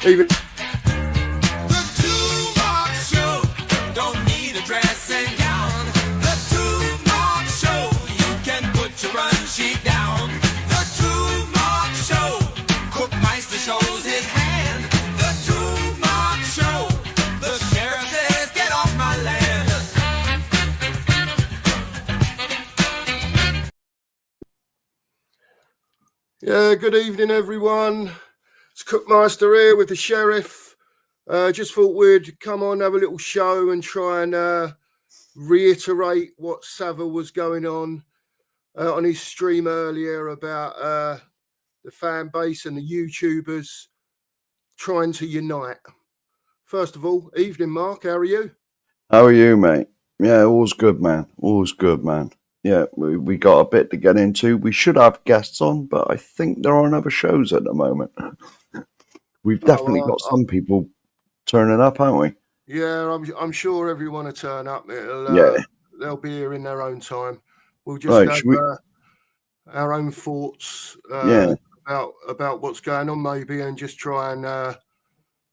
Even The Two-Mark Show. Don't need a dressing gown. The Two-Mark Show. You can put your run sheet down. The Two-Mark Show. Cookmeister shows his hand. The Two-Mark Show. The sheriff says, get off my land. yeah, good evening, everyone. It's Cookmeister here with the sheriff. Just thought we'd come on, have a little show and try and reiterate what Savile was going on his stream earlier about the fan base and the YouTubers trying to unite. First of all, evening, Mark. How are you? How are you, mate? Yeah, all's good, man. All's good, man. Yeah, we got a bit to get into. We should have guests on, but I think there are on other shows at the moment. We've definitely got some people turning up, haven't we? Yeah, I'm sure everyone will turn up. They'll be here in their own time. We'll just have our own thoughts about what's going on, maybe, and just try and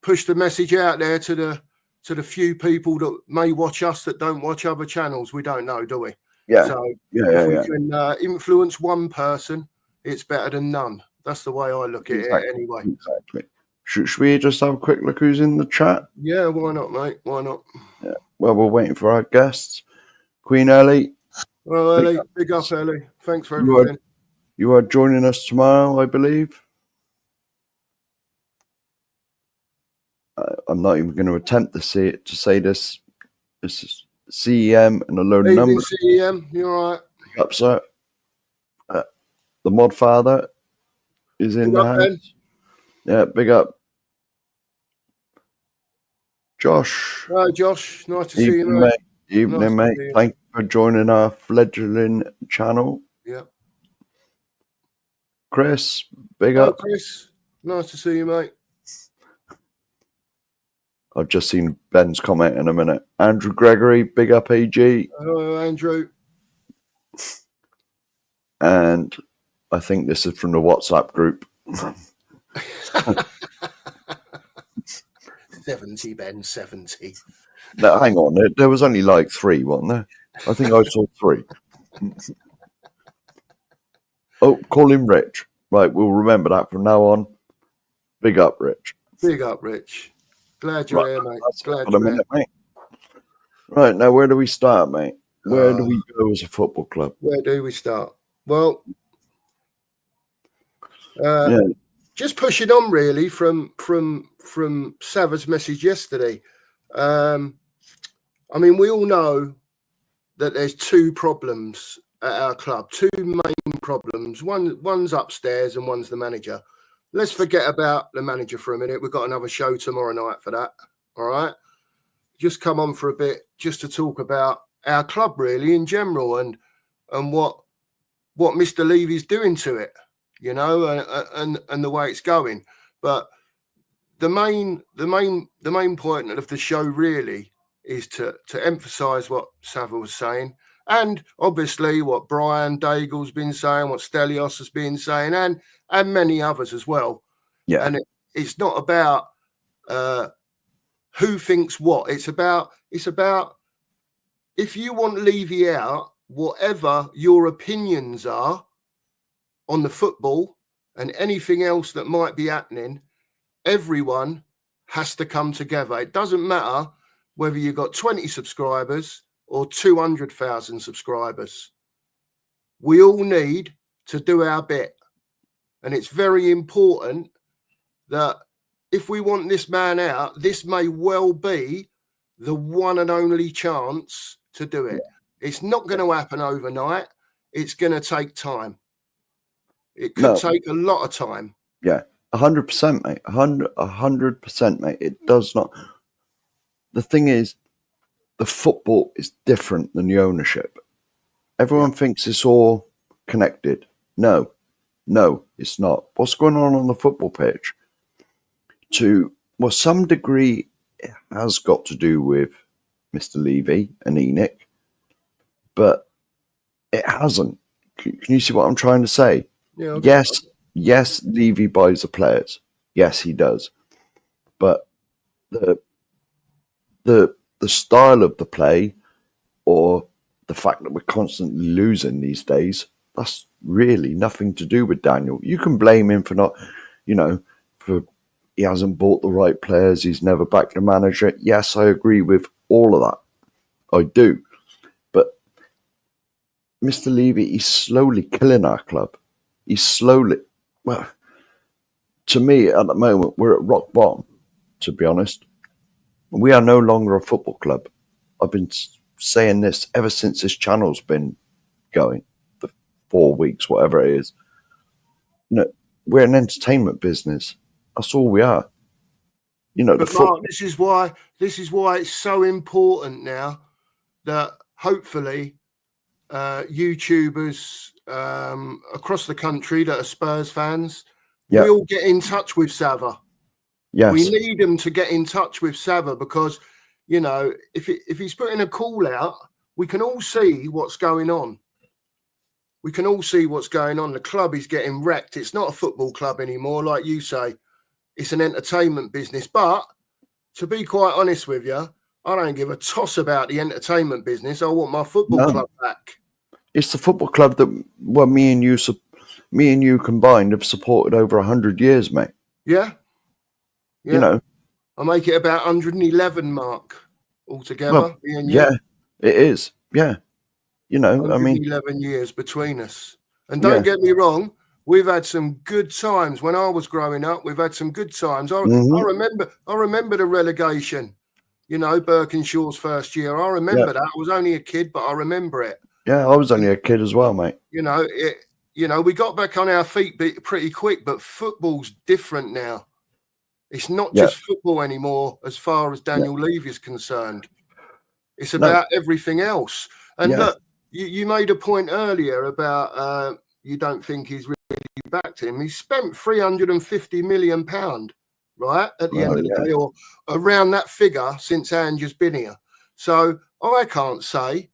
push the message out there to the few people that may watch us that don't watch other channels. We don't know, do we? Yeah. So if we can influence one person, it's better than none. That's the way I look at it anyway. Exactly. Should we just have a quick look who's in the chat? Yeah, why not, mate? Why not? Yeah. Well, we're waiting for our guests. Queen Ellie. Well, Ellie, big up, Ellie. Thanks for everything. You are joining us tomorrow, I believe. I'm not even going to attempt to say this. This is CEM and a load of numbers. CEM, you're all right. Up, sir. The Mod Father is in the house. Yeah, big up. Josh. Hi, Josh. Nice to see you, mate. Evening, mate. Thank you for joining our fledgling channel. Yeah. Chris, big up. Chris. Nice to see you, mate. I've just seen Ben's comment in a minute. Andrew Gregory, big up AG. Hello, Andrew. And I think this is from the WhatsApp group. 70, Ben, 70. No, hang on. There was only like 3, wasn't there? I think I saw 3. Oh, call him Rich. Right, we'll remember that from now on. Big up, Rich. Big up, Rich. Glad you're here, mate. Glad you're here. Mate. Right, now where do we start, mate? Where do we go as a football club? Where do we start? Well, just pushing on really from Sava's message yesterday. I mean, we all know that there's 2 problems at our club, 2 main problems. One's upstairs and one's the manager. Let's forget about the manager for a minute. We've got another show tomorrow night for that. All right. Just come on for a bit just to talk about our club really in general and what Mr. Levy's doing to it, you know, and the way it's going. But the main point of the show really is to emphasise what Savile was saying, and obviously what Brian Daigle's been saying, what Stelios has been saying, and many others as well. Yeah. And it's not about who thinks what. It's about if you want Levy out, whatever your opinions are on the football and anything else that might be happening, everyone has to come together. It doesn't matter whether you've got 20 subscribers or 200,000 subscribers. We all need to do our bit. And it's very important that if we want this man out, this may well be the one and only chance to do it. It's not going to happen overnight. It's going to take time. It could take a lot of time. Yeah, 100%, mate. 100%, mate. It does not. The thing is, the football is different than the ownership. Everyone thinks it's all connected. No, it's not. What's going on the football pitch? To some degree, it has got to do with Mr. Levy and Lenic, but it hasn't. Can you see what I'm trying to say? Yeah, okay. Yes, Levy buys the players. Yes, he does. but the the style of the play, or the fact that we're constantly losing these days, that's really nothing to do with Daniel. You can blame him for not, for he hasn't bought the right players, he's never backed the manager. Yes, I agree with all of that. I do. But Mr. Levy, he's slowly killing our club. He's slowly, well, to me, at the moment, we're at rock bottom, to be honest. We are no longer a football club. I've been saying this ever since this channel's been going, for 4 weeks, whatever it is. We're an entertainment business. That's all we are. But Mark, this is why it's so important now that hopefully YouTubers across the country that are Spurs fans will get in touch with Sava. Yes. We need them to get in touch with Sava because, if he's putting a call out, we can all see what's going on. We can all see what's going on. The club is getting wrecked. It's not a football club anymore, like you say. It's an entertainment business. But to be quite honest with you, I don't give a toss about the entertainment business. I want my football club back. It's the football club that me and you combined have supported over 100 years, mate. Yeah. I make it about 111, Mark, altogether. Well, yeah, it is. Yeah. 11 years between us. And don't get me wrong, we've had some good times. When I was growing up, we've had some good times. I remember the relegation, Birkinshaw's first year. I remember that. I was only a kid, but I remember it. Yeah, I was only a kid as well, mate. We got back on our feet pretty quick, but football's different now. It's not just football anymore as far as Daniel Levy is concerned. It's about everything else. And look, you made a point earlier about you don't think he's really backed him. He spent £350 million, right, at the end of the day, or around that figure since Ange's been here. So I can't say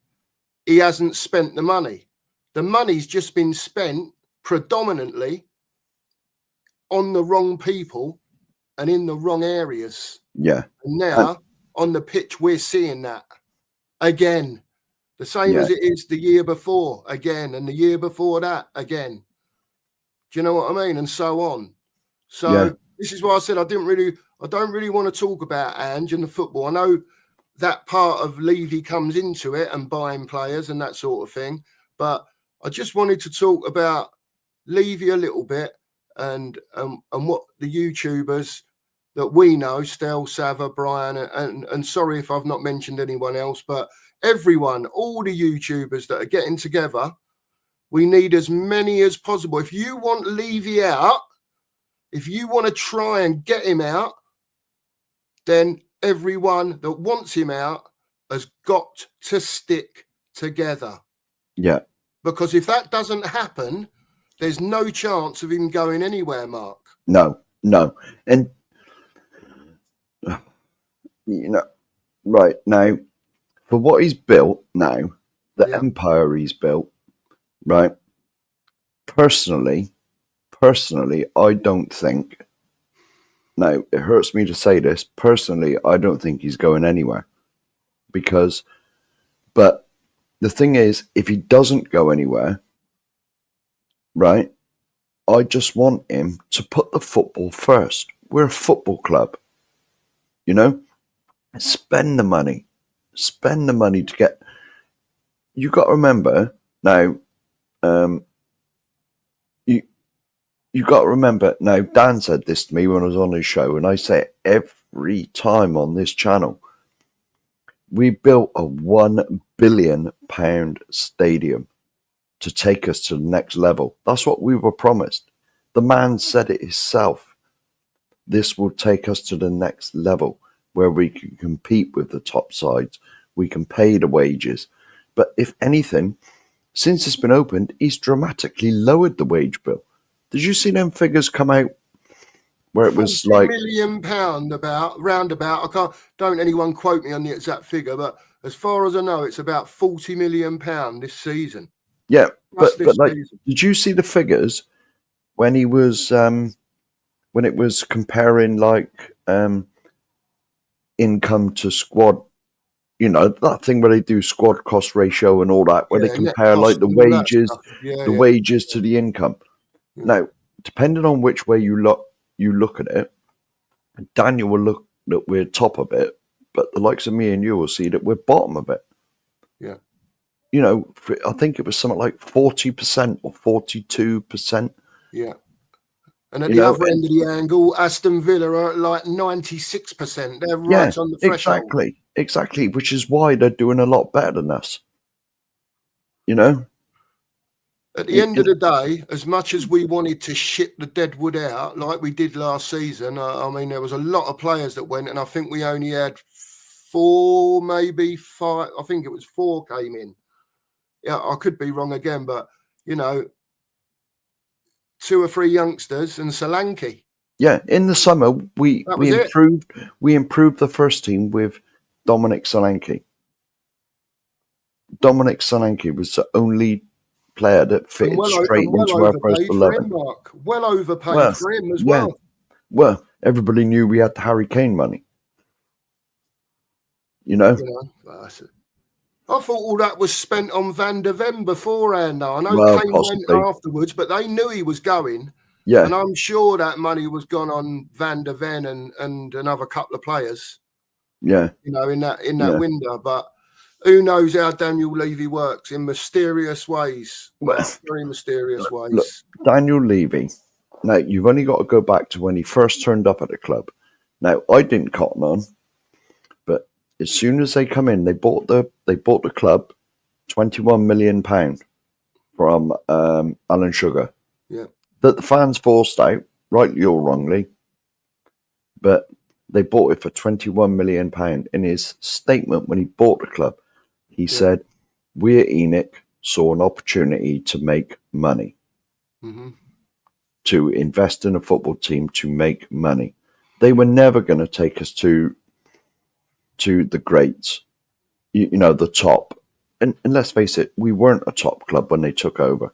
he hasn't spent the money. The money's just been spent predominantly on the wrong people and in the wrong areas. Yeah. And now on the pitch, we're seeing that again. The same as it is the year before, again, and the year before that, again. Do you know what I mean? And so on. So this is why I said I don't really want to talk about Ange and the football. I know that part of Levy comes into it and buying players and that sort of thing, but I just wanted to talk about Levy a little bit and what the YouTubers that we know, Stel, Sava, Brian, and sorry if I've not mentioned anyone else, but everyone, all the YouTubers that are getting together, we need as many as possible. If you want Levy out, if you want to try and get him out, then everyone that wants him out has got to stick together. Yeah. Because if that doesn't happen, there's no chance of him going anywhere, Mark. No. And, right now, for what he's built now, the empire he's built, right? Personally, I don't think, now it hurts me to say this, personally, I don't think he's going anywhere. But the thing is, if he doesn't go anywhere, right, I just want him to put the football first. We're a football club, spend the money to get. You got to remember now. You got to remember now. Dan said this to me when I was on his show, and I say it every time on this channel. We built a £1 billion stadium to take us to the next level. That's what we were promised. The man said it himself. This will take us to the next level where we can compete with the top sides. We can pay the wages. But if anything, since it's been opened, he's dramatically lowered the wage bill. Did you see them figures come out where it was like £40 million roundabout? Don't anyone quote me on the exact figure, but as far as I know, it's about £40 million this season. Yeah, but like, did you see the figures when he was when it was comparing like income to squad. You know, that thing where they do squad cost ratio and all that, where they net compare cost like the and all that wages, stuff. Yeah, the yeah. wages to the income. Yeah. Now, depending on which way you look at it, Daniel will look that we're top of it, but the likes of me and you will see that we're bottom of it. Yeah. You know, I think it was something like 40% or 42%. Yeah. And at You the know, other end of the angle, Aston Villa are at like 96%. They're yeah, right on the threshold. exactly, which is why they're doing a lot better than us. You know, At the end of the day, as much as we wanted to ship the deadwood out like we did last season, I mean, there was a lot of players that went, and I think we only had 4, maybe 5. I think it was 4 came in. Yeah, I could be wrong again, but, you know, 2 or 3 youngsters and Solanke. yeah. In the summer, we That was it. improved the first team with Dominic Solanke. Dominic Solanke was the only player that And fitted well, straight and well into our first overpaid for him, 11. Mark. Well overpaid Well, for him as yeah. well. Well, everybody knew we had the Harry Kane money. You know? You know, I thought all that was spent on Van der Ven beforehand. Though I know Well, Kane possibly. went afterwards, but they knew he was going, Yeah. and I'm sure that money was gone on Van der Ven and another couple of players. Yeah. You know, in that Yeah. window. But who knows how Daniel Levy works in mysterious ways, Mark, Well, very mysterious ways. look, Daniel Levy. Now, you've only got to go back to when he first turned up at the club. Now, I didn't cotton on, but as soon as they come in, they bought the club £21 million from Alan Sugar. Yeah. That the fans forced out, rightly or wrongly, but they bought it for £21 million. In his statement when he bought the club, he said, "We at Lenic saw an opportunity to make money, to invest in a football team, to make money. They were never going to take us to the greats, you know, the top. And let's face it, we weren't a top club when they took over.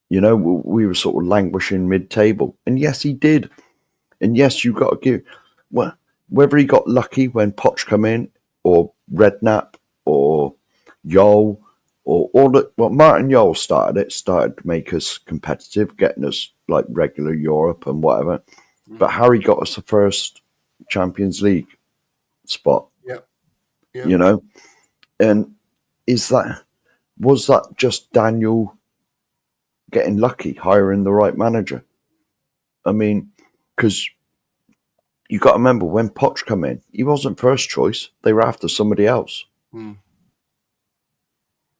You know, we were sort of languishing mid-table. And yes, he did. And yes, you got to give, well, whether he got lucky when Poch come in, or Redknapp, or Yole, or all that. Well, Martin Yole started to make us competitive, getting us like regular Europe and whatever. But Harry got us the first Champions League spot. Yeah. You know, and was that just Daniel getting lucky, hiring the right manager? I mean, because you got to remember when Poch come in, he wasn't first choice. They were after somebody else.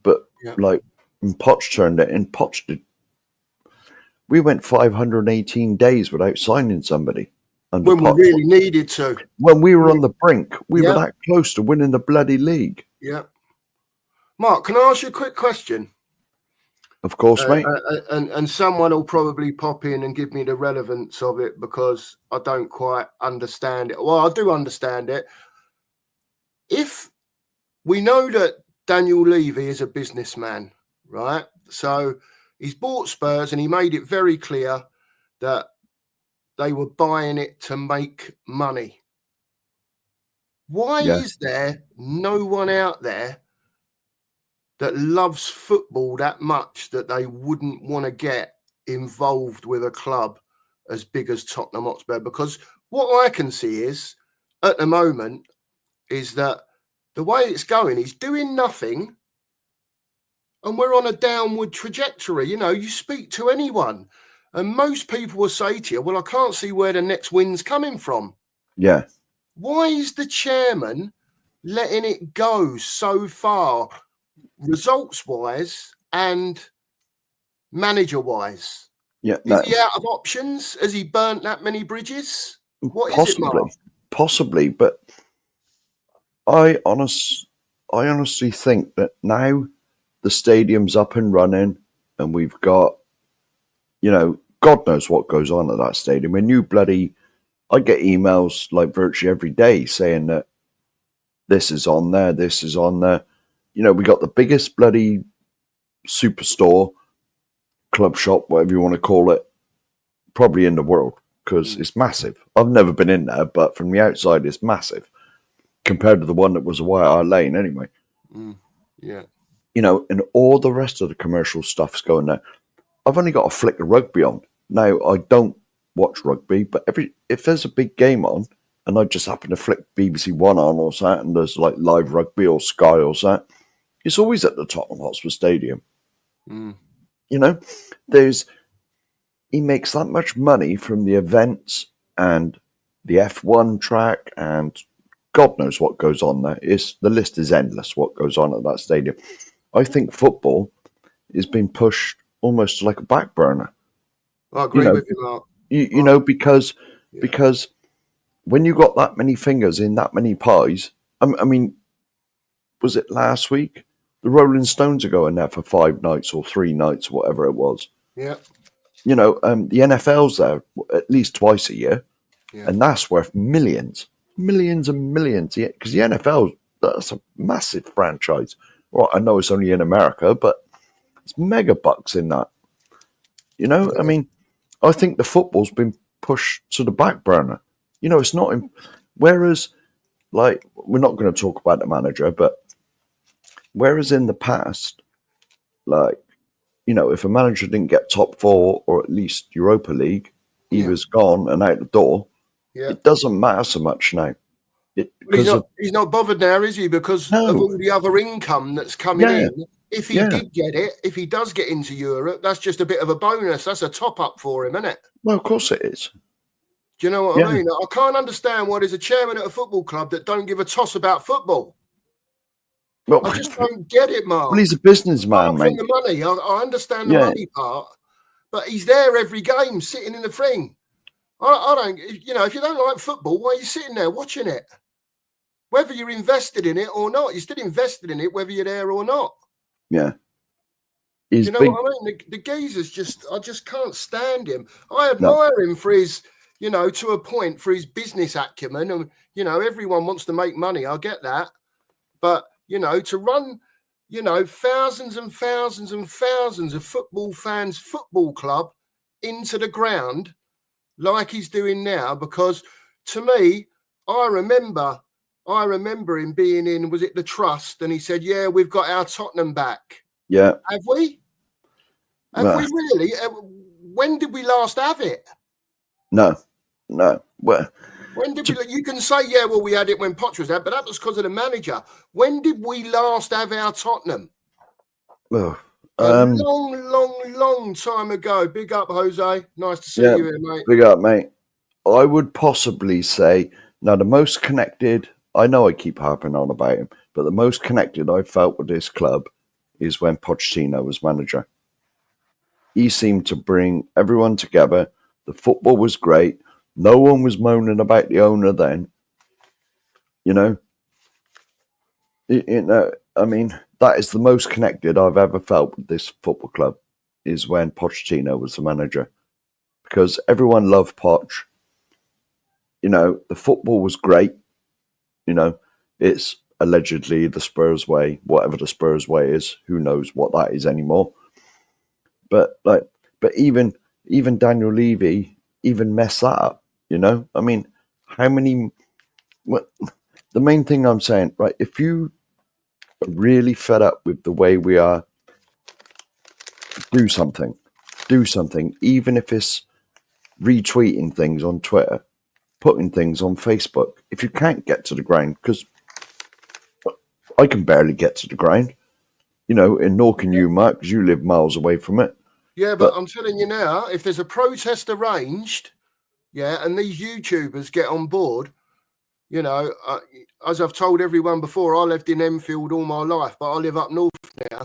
But like when Poch turned it in, Poch did. We went 518 days without signing somebody. When we really needed to. When we were on the brink, we were that close to winning the bloody league. Yeah. Mark, can I ask you a quick question? Of course, mate. And someone will probably pop in and give me the relevance of it because I don't quite understand it. Well, I do understand it. If we know that Daniel Levy is a businessman, right? So he's bought Spurs and he made it very clear that they were buying it to make money. Why is there no one out there that loves football that much that they wouldn't want to get involved with a club as big as Tottenham Hotspur? Because what I can see is, at the moment, is that the way it's going is doing nothing and we're on a downward trajectory. You know, you speak to anyone and most people will say to you, well, I can't see where the next win's coming from. Yeah. Why is the chairman letting it go so far, results-wise and manager-wise? Yeah. Is he out of options? Has he burnt that many bridges? What is it, Mark? Possibly, but I honestly think that now the stadium's up and running and we've got, you know, God knows what goes on at that stadium. I get emails like virtually every day saying that this is on there, this is on there. You know, we got the biggest bloody superstore, club shop, whatever you want to call it, probably in the world, because it's massive. I've never been in there, but from the outside, it's massive compared to the one that was a White Hart Lane anyway. Yeah. You know, and all the rest of the commercial stuff's going there. I've only got a flick of rugby on. Now, I don't watch rugby, but if there's a big game on, and I just happen to flick BBC One on or something, and there's like live rugby or Sky or something, it's always at the Tottenham Hotspur Stadium. You know, he makes that much money from the events and the F1 track, and God knows what goes on there. The list is endless what goes on at that stadium. I think football is being pushed almost like a back burner. I agree with you, Mark. You know, because when you got that many fingers in that many pies, I mean, was it last week? The Rolling Stones are going there for 5 nights or 3 nights, whatever it was. Yeah. You know, the NFL's there at least twice a year, and that's worth millions and millions. Because the NFL, that's a massive franchise. Well, I know it's only in America, but it's mega bucks in that. You know, I mean, I think the football's been pushed to the back burner. You know, it's not. Whereas, like, we're not going to talk about the manager, but whereas in the past, like, you know, if a manager didn't get top 4 or at least Europa League, he was gone and out the door. Yeah. It doesn't matter so much now. He's not bothered now, is he? Because of all the other income that's coming in. If he did get it, if he does get into Europe, that's just a bit of a bonus. That's a top up for him, isn't it? Well, of course it is. Do you know what I mean? I can't understand why there's a chairman at a football club that don't give a toss about football. Well, I just don't get it, Mark. Well, he's a businessman, mate. The money, I understand the money part, but he's there every game, sitting in the thing. I don't, you know, if you don't like football, why are you sitting there watching it? Whether you're invested in it or not, you're still invested in it, whether you're there or not. Yeah. You know what I mean? The geezer's I just can't stand him. I admire him for his, you know, to a point, for his business acumen. And, you know, everyone wants to make money. I get that. But, you know, to run, you know, thousands and thousands and thousands of football fans' football club into the ground like he's doing now, because to me, I remember him being in, was it the Trust? And he said, yeah, we've got our Tottenham back. Yeah. Have we? Have we really? When did we last have it? No. Well, when did we? You can say, yeah, well, we had it when Poch was there, but that was because of the manager. When did we last have our Tottenham? A long time ago. Big up, Jose. Nice to see you here, mate. Big up, mate. I would possibly say, now the most connected, I know I keep harping on about him, but the most connected I felt with this club is when Pochettino was manager. He seemed to bring everyone together. The football was great. No one was moaning about the owner then. You know? I mean, that is the most connected I've ever felt with this football club, is when Pochettino was the manager. Because everyone loved Poch. You know, the football was great. You know, it's allegedly the Spurs way, whatever the Spurs way is. Who knows what that is anymore? But even Daniel Levy even messed that up. You know, I mean, the main thing I'm saying, right? If you are really fed up with the way we are, do something. Even if it's retweeting things on Twitter, putting things on Facebook. If you can't get to the ground, because I can barely get to the ground, you know, and nor can you, Mark, because you live miles away from it. Yeah, but I'm telling you now, if there's a protest arranged, and these YouTubers get on board, you know, as I've told everyone before, I lived in Enfield all my life, but I live up north now.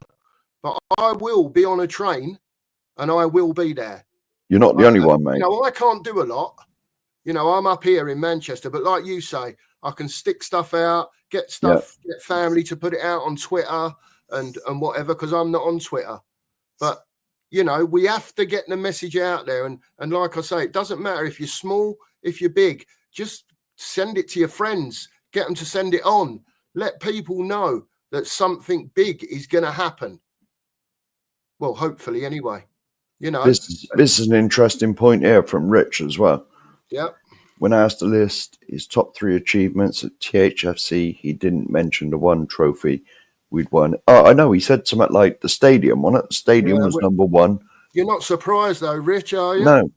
But I will be on a train, and I will be there. You're not the only one, mate. You know, I can't do a lot. You know, I'm up here in Manchester, but like you say, I can stick stuff out, get family to put it out on Twitter and whatever, because I'm not on Twitter. But, you know, we have to get the message out there. And like I say, it doesn't matter if you're small, if you're big, just send it to your friends, get them to send it on. Let people know that something big is going to happen. Well, hopefully anyway. You know, this is an interesting point here from Rich as well. Yeah. When asked to list his top 3 achievements at THFC, he didn't mention the one trophy we'd won. Oh, I know. He said something like the stadium on it. The stadium Yeah, was number 1. You're not surprised though, Rich, are you? No,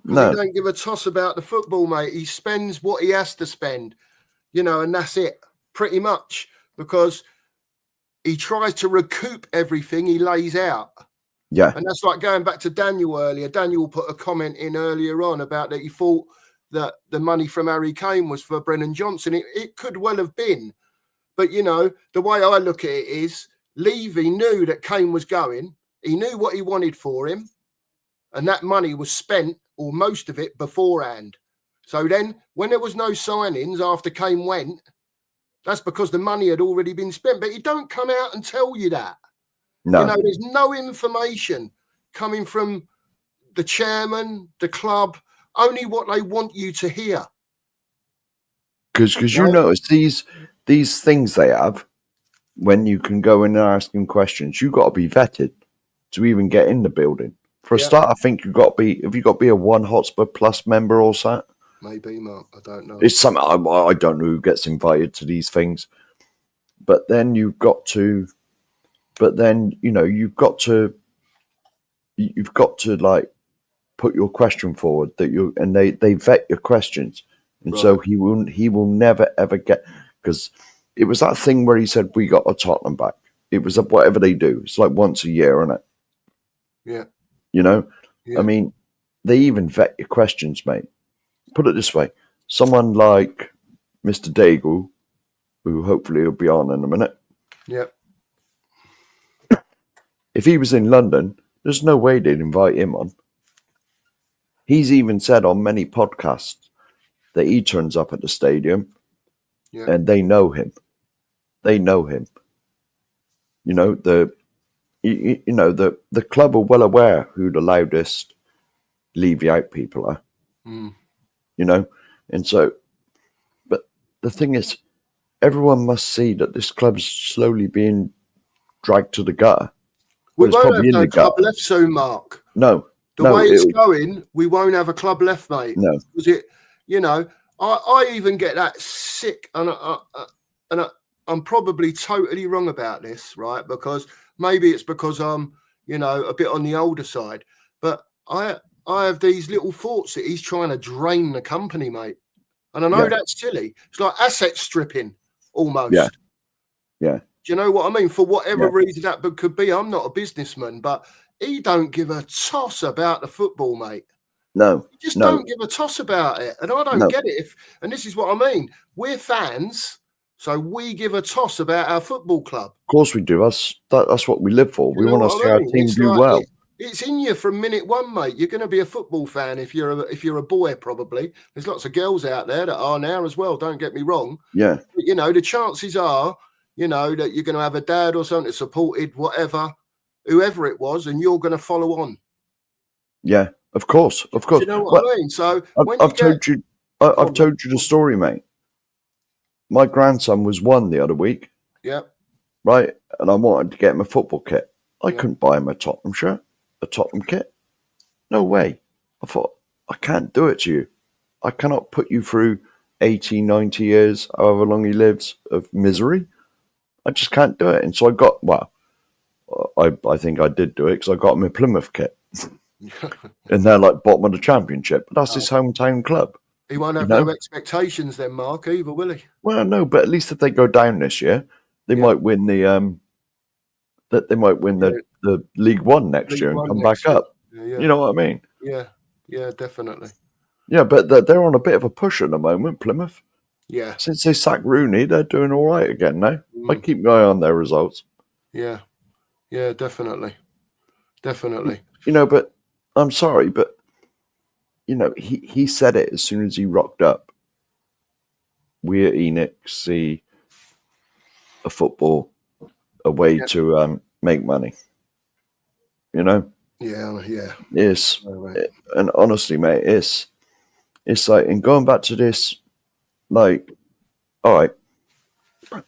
Because he no. don't give a toss about the football, mate. He spends what he has to spend, and that's it, pretty much. Because he tries to recoup everything he lays out. Yeah, And that's like going back to Daniel earlier. Daniel put a comment in earlier on about that he thought that the money from Harry Kane was for Brennan Johnson. It could well have been. But, the way I look at it is Levy knew that Kane was going. He knew what he wanted for him. And that money was spent, or most of it, beforehand. So then when there was no signings after Kane went, that's because the money had already been spent. But he don't come out and tell you that. no. There's no information coming from the chairman, the club, only what they want you to hear. Because you Right. notice these things they have when you can go in and ask them questions, you got to be vetted to even get in the building. For a Yeah. start, I think have you got to be a One Hotspur Plus member or something? Maybe, Mark. I don't know. It's something I don't know who gets invited to these things, but then you've got to like put your question forward and they vet your questions, and Right. so he will never ever get, because it was that thing where he said we got a Tottenham back. It was whatever they do. It's like once a year, isn't it? Yeah. Yeah. Yeah. I mean, they even vet your questions, mate. Put it this way: someone like Mr. Daigle, who hopefully will be on in a minute. Yeah. If he was in London, there's no way they'd invite him on. He's even said on many podcasts that he turns up at the stadium Yeah. and they know him. They know him. The club are well aware who the loudest Levy out people are. Mm. And so, but the thing is, everyone must see that this club's slowly being dragged to the gutter. We Well, it's won't have probably in no the club gutter. left soon, Mark. No, The no, way it's it'll- going, we won't have a club left, mate. no. Because I even get that sick, and I'm probably totally wrong about this, right? Because maybe it's because I'm, a bit on the older side, but I have these little thoughts that he's trying to drain the company, mate. And I know Yeah. that's silly. It's like asset stripping almost. Yeah. Yeah. Do you know what I mean? For whatever Yeah. reason that could be. I'm not a businessman, but he don't give a toss about the football, mate. No, He just no. don't give a toss about it. And I don't No. get it. And this is what I mean. We're fans, so we give a toss about our football club. Of course we do. That's what we live for. You We know want to what see I our mean? team It's do like well. It's in you from minute one, mate. You're going to be a football fan if you're a boy, probably. There's lots of girls out there that are now as well. Don't get me wrong. Yeah. But, the chances are, that you're going to have a dad or something that supported whoever it was, and you're going to follow on. Yeah. Of course. Of course. Do you know what I mean? So I've told you the story, mate. My grandson was 1 the other week, Yeah. right? And I wanted to get him a football kit. I Yeah. couldn't buy him a Tottenham shirt, a Tottenham kit. No way. I thought, I can't do it to you. I cannot put you through 80, 90 years, however long he lives, of misery. I just can't do it. And so I think I did do it because I got him a Plymouth kit. And they're like bottom of the championship. But that's his hometown club. He won't have You know? no expectations then, Mark, either, will he? Well, no, but at least if they go down this year, they Yeah. might win the the League One next League year and One come next back up. Yeah. You know what I mean? Yeah, definitely. Yeah, but they're on a bit of a push at the moment, Plymouth. Yeah. Since they sacked Rooney, they're doing all right again now. I keep my eye on their results. Yeah, definitely. But I'm sorry, but he said it as soon as he rocked up. We at Lenic see a football, a way to make money. Yeah. Yes, Right. and honestly, mate, it's like, and going back to this, like, all right.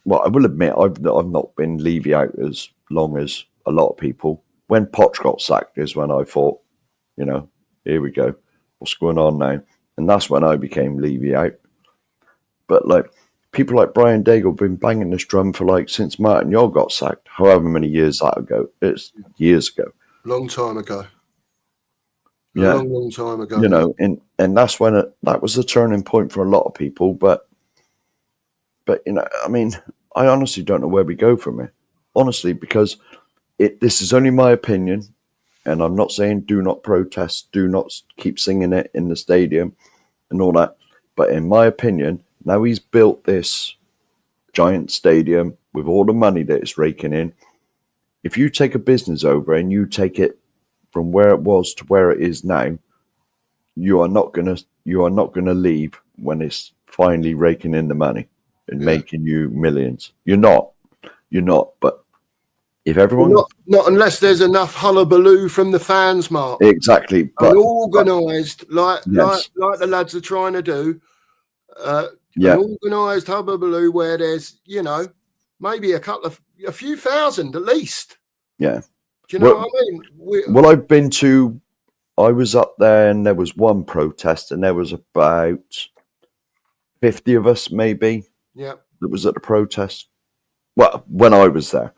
Well, I will admit I've not been Levy out as long as a lot of people. When Poch got sacked is when I thought, here we go, what's going on now? And that's when I became Levy out. But like people like Brian Daigle have been banging this drum for like since Martin Yole got sacked, however many years that ago. It's years ago. Long time ago. Yeah. A long time ago. You know, and that's when that was the turning point for a lot of people. But you know, I mean, I honestly don't know where we go from here. Honestly, because this is only my opinion, and I'm not saying do not protest, do not keep singing it in the stadium and all that. But in my opinion, now he's built this giant stadium with all the money that it's raking in. If you take a business over and you take it from where it was to where it is now, you are not gonna leave when it's finally raking in the money and making you millions. You're not. But if everyone, not unless there's enough hullabaloo from the fans, Mark. exactly, but organised, like yes. like the lads are trying to do. Yeah. An organised hullabaloo where there's, you know, maybe a few thousand at least. Yeah. Do you know what I mean? I was up there and there was one protest and there was about 50 of us maybe. Yeah. That was at the protest. Well, when I was there,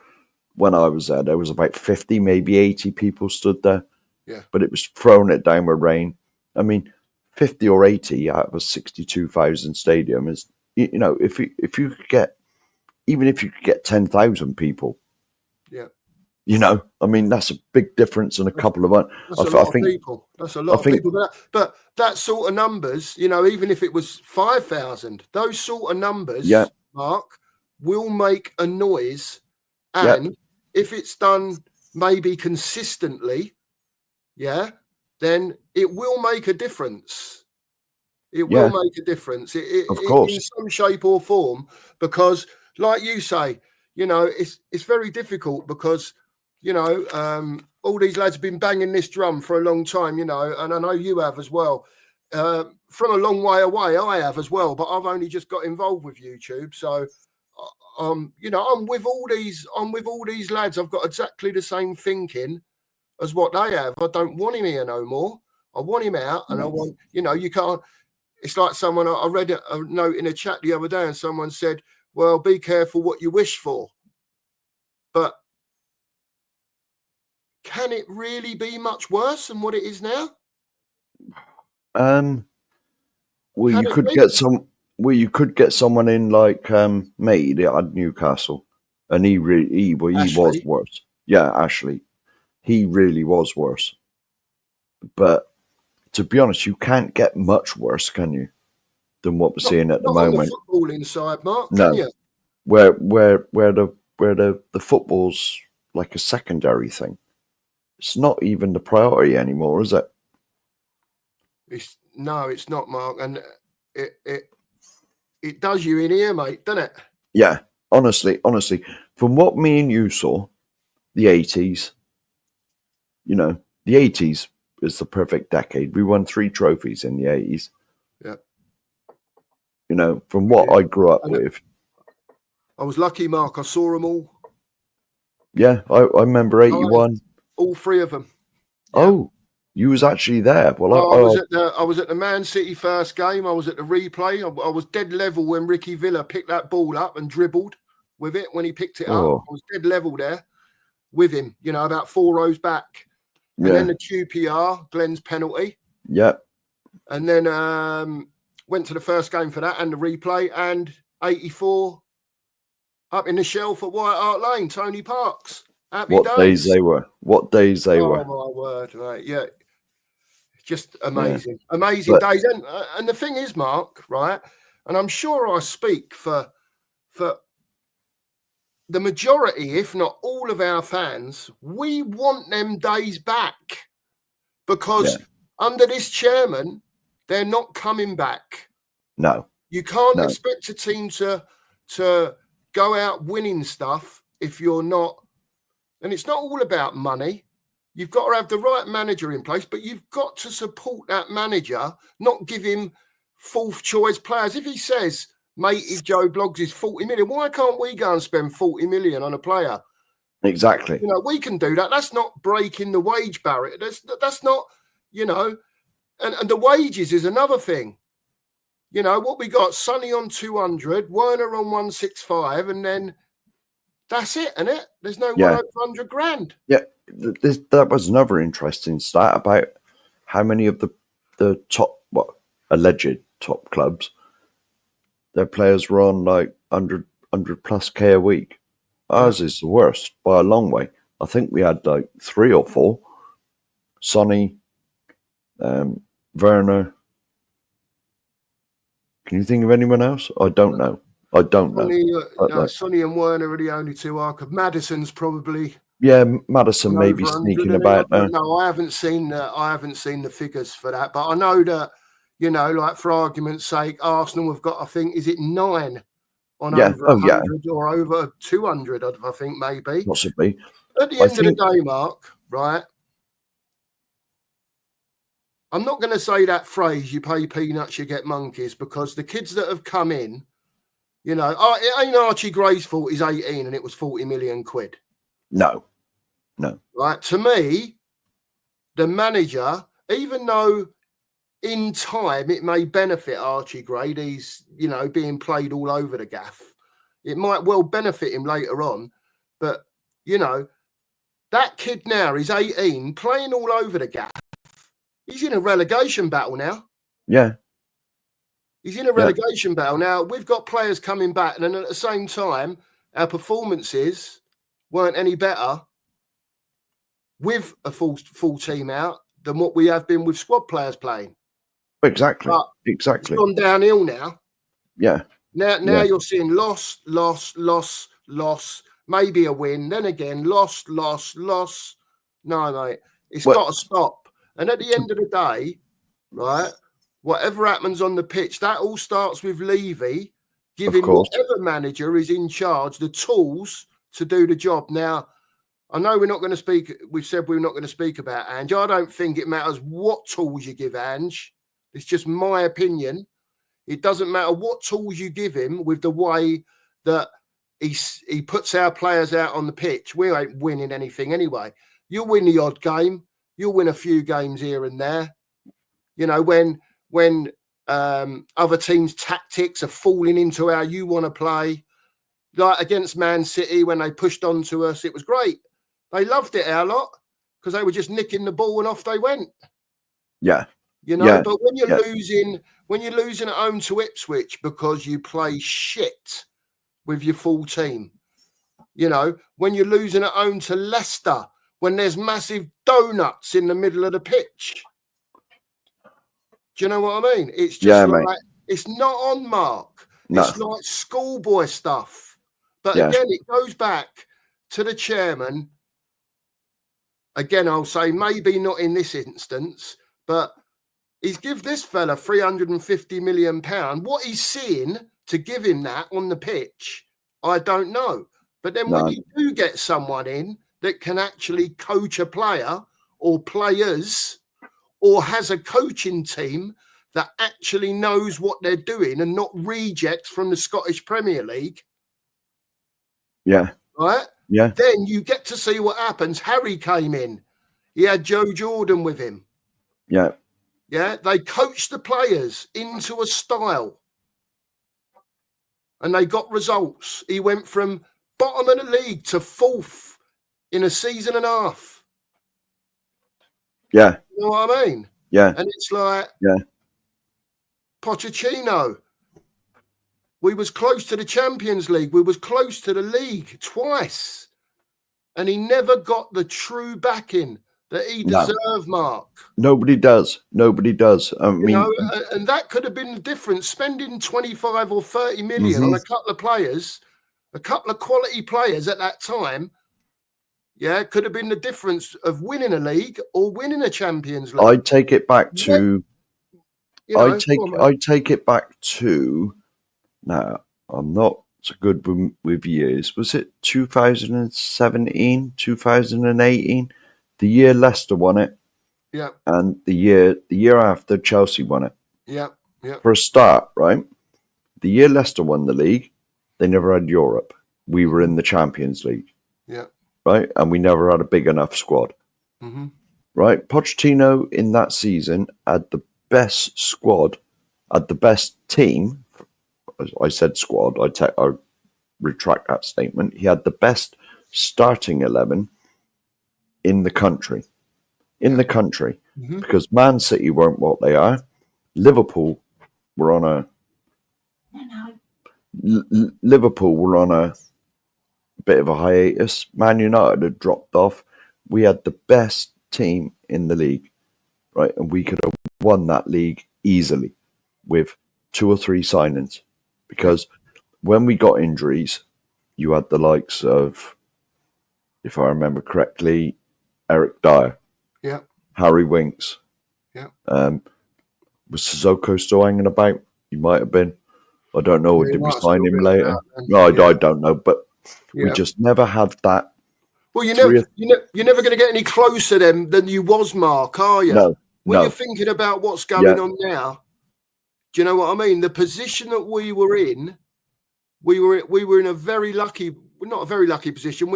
there was about 50, maybe 80 people stood there. Yeah. But it was throwing it down with rain. I mean, 50 or 80 out of a 62,000 stadium is, you know, if you could get, even if you could get 10,000 people. Yeah. You know, I mean, that's a big difference in a couple of months. That's a lot of people. That's a lot of people. But that sort of numbers, you know, even if it was 5,000, those sort of numbers, Mark, will make a noise. And if it's done maybe consistently, then it will make a difference. It will make a difference. Of course. In some shape or form, because like you say, you know, it's very difficult because, you know, all these lads have been banging this drum for a long time, you know, and I know you have as well. From a long way away, I have as well, but I've only just got involved with YouTube. So, you know, I'm with all these lads. I've got exactly the same thinking as what they have. I don't want him here no more. I want him out, and I want, you know, you can't. It's like someone, I read a note in a chat the other day, and someone said, well, be careful what you wish for. But can it really be much worse than what it is now? Well, you could get someone in like Mate at Newcastle, and he was worse. Yeah, Ashley, he really was worse. But to be honest, you can't get much worse, can you, than what we're seeing at the moment? On the footballing side, Mark, no. Can you? Where the football's like a secondary thing. It's not even the priority anymore, is it? It's not, Mark, and it does you in here, mate, doesn't it? Yeah, honestly, from what me and you saw, the 80s, you know, the 80s is the perfect decade. We won 3 trophies in the 80s. Yeah. You know, from what I grew up with. I was lucky, Mark. I saw them all. Yeah, I remember 81. All 3 of them. Yeah. Oh, you was actually there. Well, I was at the Man City first game. I was at the replay. I was dead level when Ricky Villa picked that ball up and dribbled with it when he picked it up. I was dead level there with him, you know, about 4 rows back. And then the QPR, Glenn's penalty. Yeah. And then went to the first game for that and the replay, and 84 up in the shelf at White Hart Lane, Tony Parks. What days they were. Oh, my word, mate. Yeah. Just amazing. Yeah. Amazing days. And the thing is, Mark, right, and I'm sure I speak for the majority, if not all of our fans, we want them days back because under this chairman, they're not coming back. No. You can't expect a team to go out winning stuff if you're not. And it's not all about money. You've got to have the right manager in place, but you've got to support that manager, not give him 4th choice players. If he says, mate, if Joe Bloggs is 40 million, why can't we go and spend 40 million on a player? Exactly. You know, we can do that. That's not breaking the wage barrier. That's not, you know, and the wages is another thing. You know, what we got, Sonny on 200, Werner on 165, and then that's it, isn't it? There's no Yeah. one over 100 grand. Yeah, that was another interesting stat about how many of the top, alleged top clubs, their players were on like 100 plus K a week. Ours is the worst by a long way. I think we had like 3 or 4. Sonny, Werner. Can you think of anyone else? I don't know. Sonny and Werner are the only two I could. Madison's probably. Yeah, Madison may be over 100, sneaking and about then, now. No, I haven't seen the figures for that, but I know that, you know, like for argument's sake, Arsenal have got, I think, is it 9 on over 100 or over 200? I think maybe. Possibly. At the end of the day, Mark, right? I'm not going to say that phrase, you pay peanuts, you get monkeys, because the kids that have come in, you know, it ain't Archie Gray's fault he's 18 and it was 40 million quid. No. Right. To me, the manager, even though in time it may benefit Archie Gray, he's, you know, being played all over the gaff. It might well benefit him later on. But, you know, that kid now, he's 18, playing all over the gaff. He's in a relegation battle now. Yeah. He's in a relegation battle. Now, we've got players coming back, and then at the same time, our performances weren't any better with a full team out than what we have been with squad players playing. Exactly. But exactly. It's gone downhill now. Yeah. Now you're seeing loss, maybe a win, then again, loss. No, mate, it's got to stop. And at the end of the day, right, whatever happens on the pitch, that all starts with Levy giving whatever manager is in charge the tools to do the job. Now, I know we're not going to speak. We've said we're not going to speak about Ange. I don't think it matters what tools you give Ange. It's just my opinion. It doesn't matter what tools you give him with the way that he puts our players out on the pitch. We ain't winning anything anyway. You'll win the odd game. You'll win a few games here and there. You know, when other teams' tactics are falling into how you want to play, like against Man City when they pushed onto us, it was great. They loved it, our lot, because they were just nicking the ball and off they went. Yeah. You know, but when you're losing at home to Ipswich because you play shit with your full team, you know, when you're losing at home to Leicester, when there's massive donuts in the middle of the pitch. Do you know what I mean? It's just it's not on, Mark. No. It's like schoolboy stuff. But again, it goes back to the chairman. Again, I'll say maybe not in this instance, but he's give this fella £350 million. What he's seeing to give him that on the pitch, I don't know. But then when you do get someone in that can actually coach a player or players or has a coaching team that actually knows what they're doing and not rejects from the Scottish Premier League. Yeah. Right? Yeah. Then you get to see what happens. Harry came in. He had Joe Jordan with him. Yeah. Yeah. They coached the players into a style. And they got results. He went from bottom of the league to 4th in a season and a half. Yeah. You know what I mean? Yeah. And it's like, yeah. Pochettino. We was close to the Champions League. We was close to the league twice. And he never got the true backing that he deserved, Mark. Nobody does. I mean, and that could have been the difference. Spending 25 or 30 million on a couple of players, a couple of quality players at that time, could have been the difference of winning a league or winning a Champions League. I take it back to. I take it back to. Now, I'm not so good with years. Was it 2017, 2018? The year Leicester won it. Yeah. And the year after Chelsea won it. Yeah. Yeah. For a start, right? The year Leicester won the league, they never had Europe. We were in the Champions League. Yeah. Right? And we never had a big enough squad. Mm-hmm. Right? Pochettino in that season had the best squad, had the best team. I said squad. I retract that statement. He had the best starting 11 in the country. Because Man City weren't what they are. Liverpool were on a bit of a hiatus. Man United had dropped off. We had the best team in the league, right? And we could have won that league easily with 2 or 3 signings. Because when we got injuries, you had the likes of, if I remember correctly, Eric Dyer, Yeah. Harry Winks. Yeah. Was Sissoko still hanging about? He might have been. I don't know. Yeah, he Did we might have sign still him been later? about then. No, Yeah. I don't know. But we Yeah. just never had that. Well, you're never going to get any closer than you was, Mark, are you? No, When no. you're thinking about what's going on now, do you know what I mean? The position that we were in, we were in a very lucky, not a very lucky position.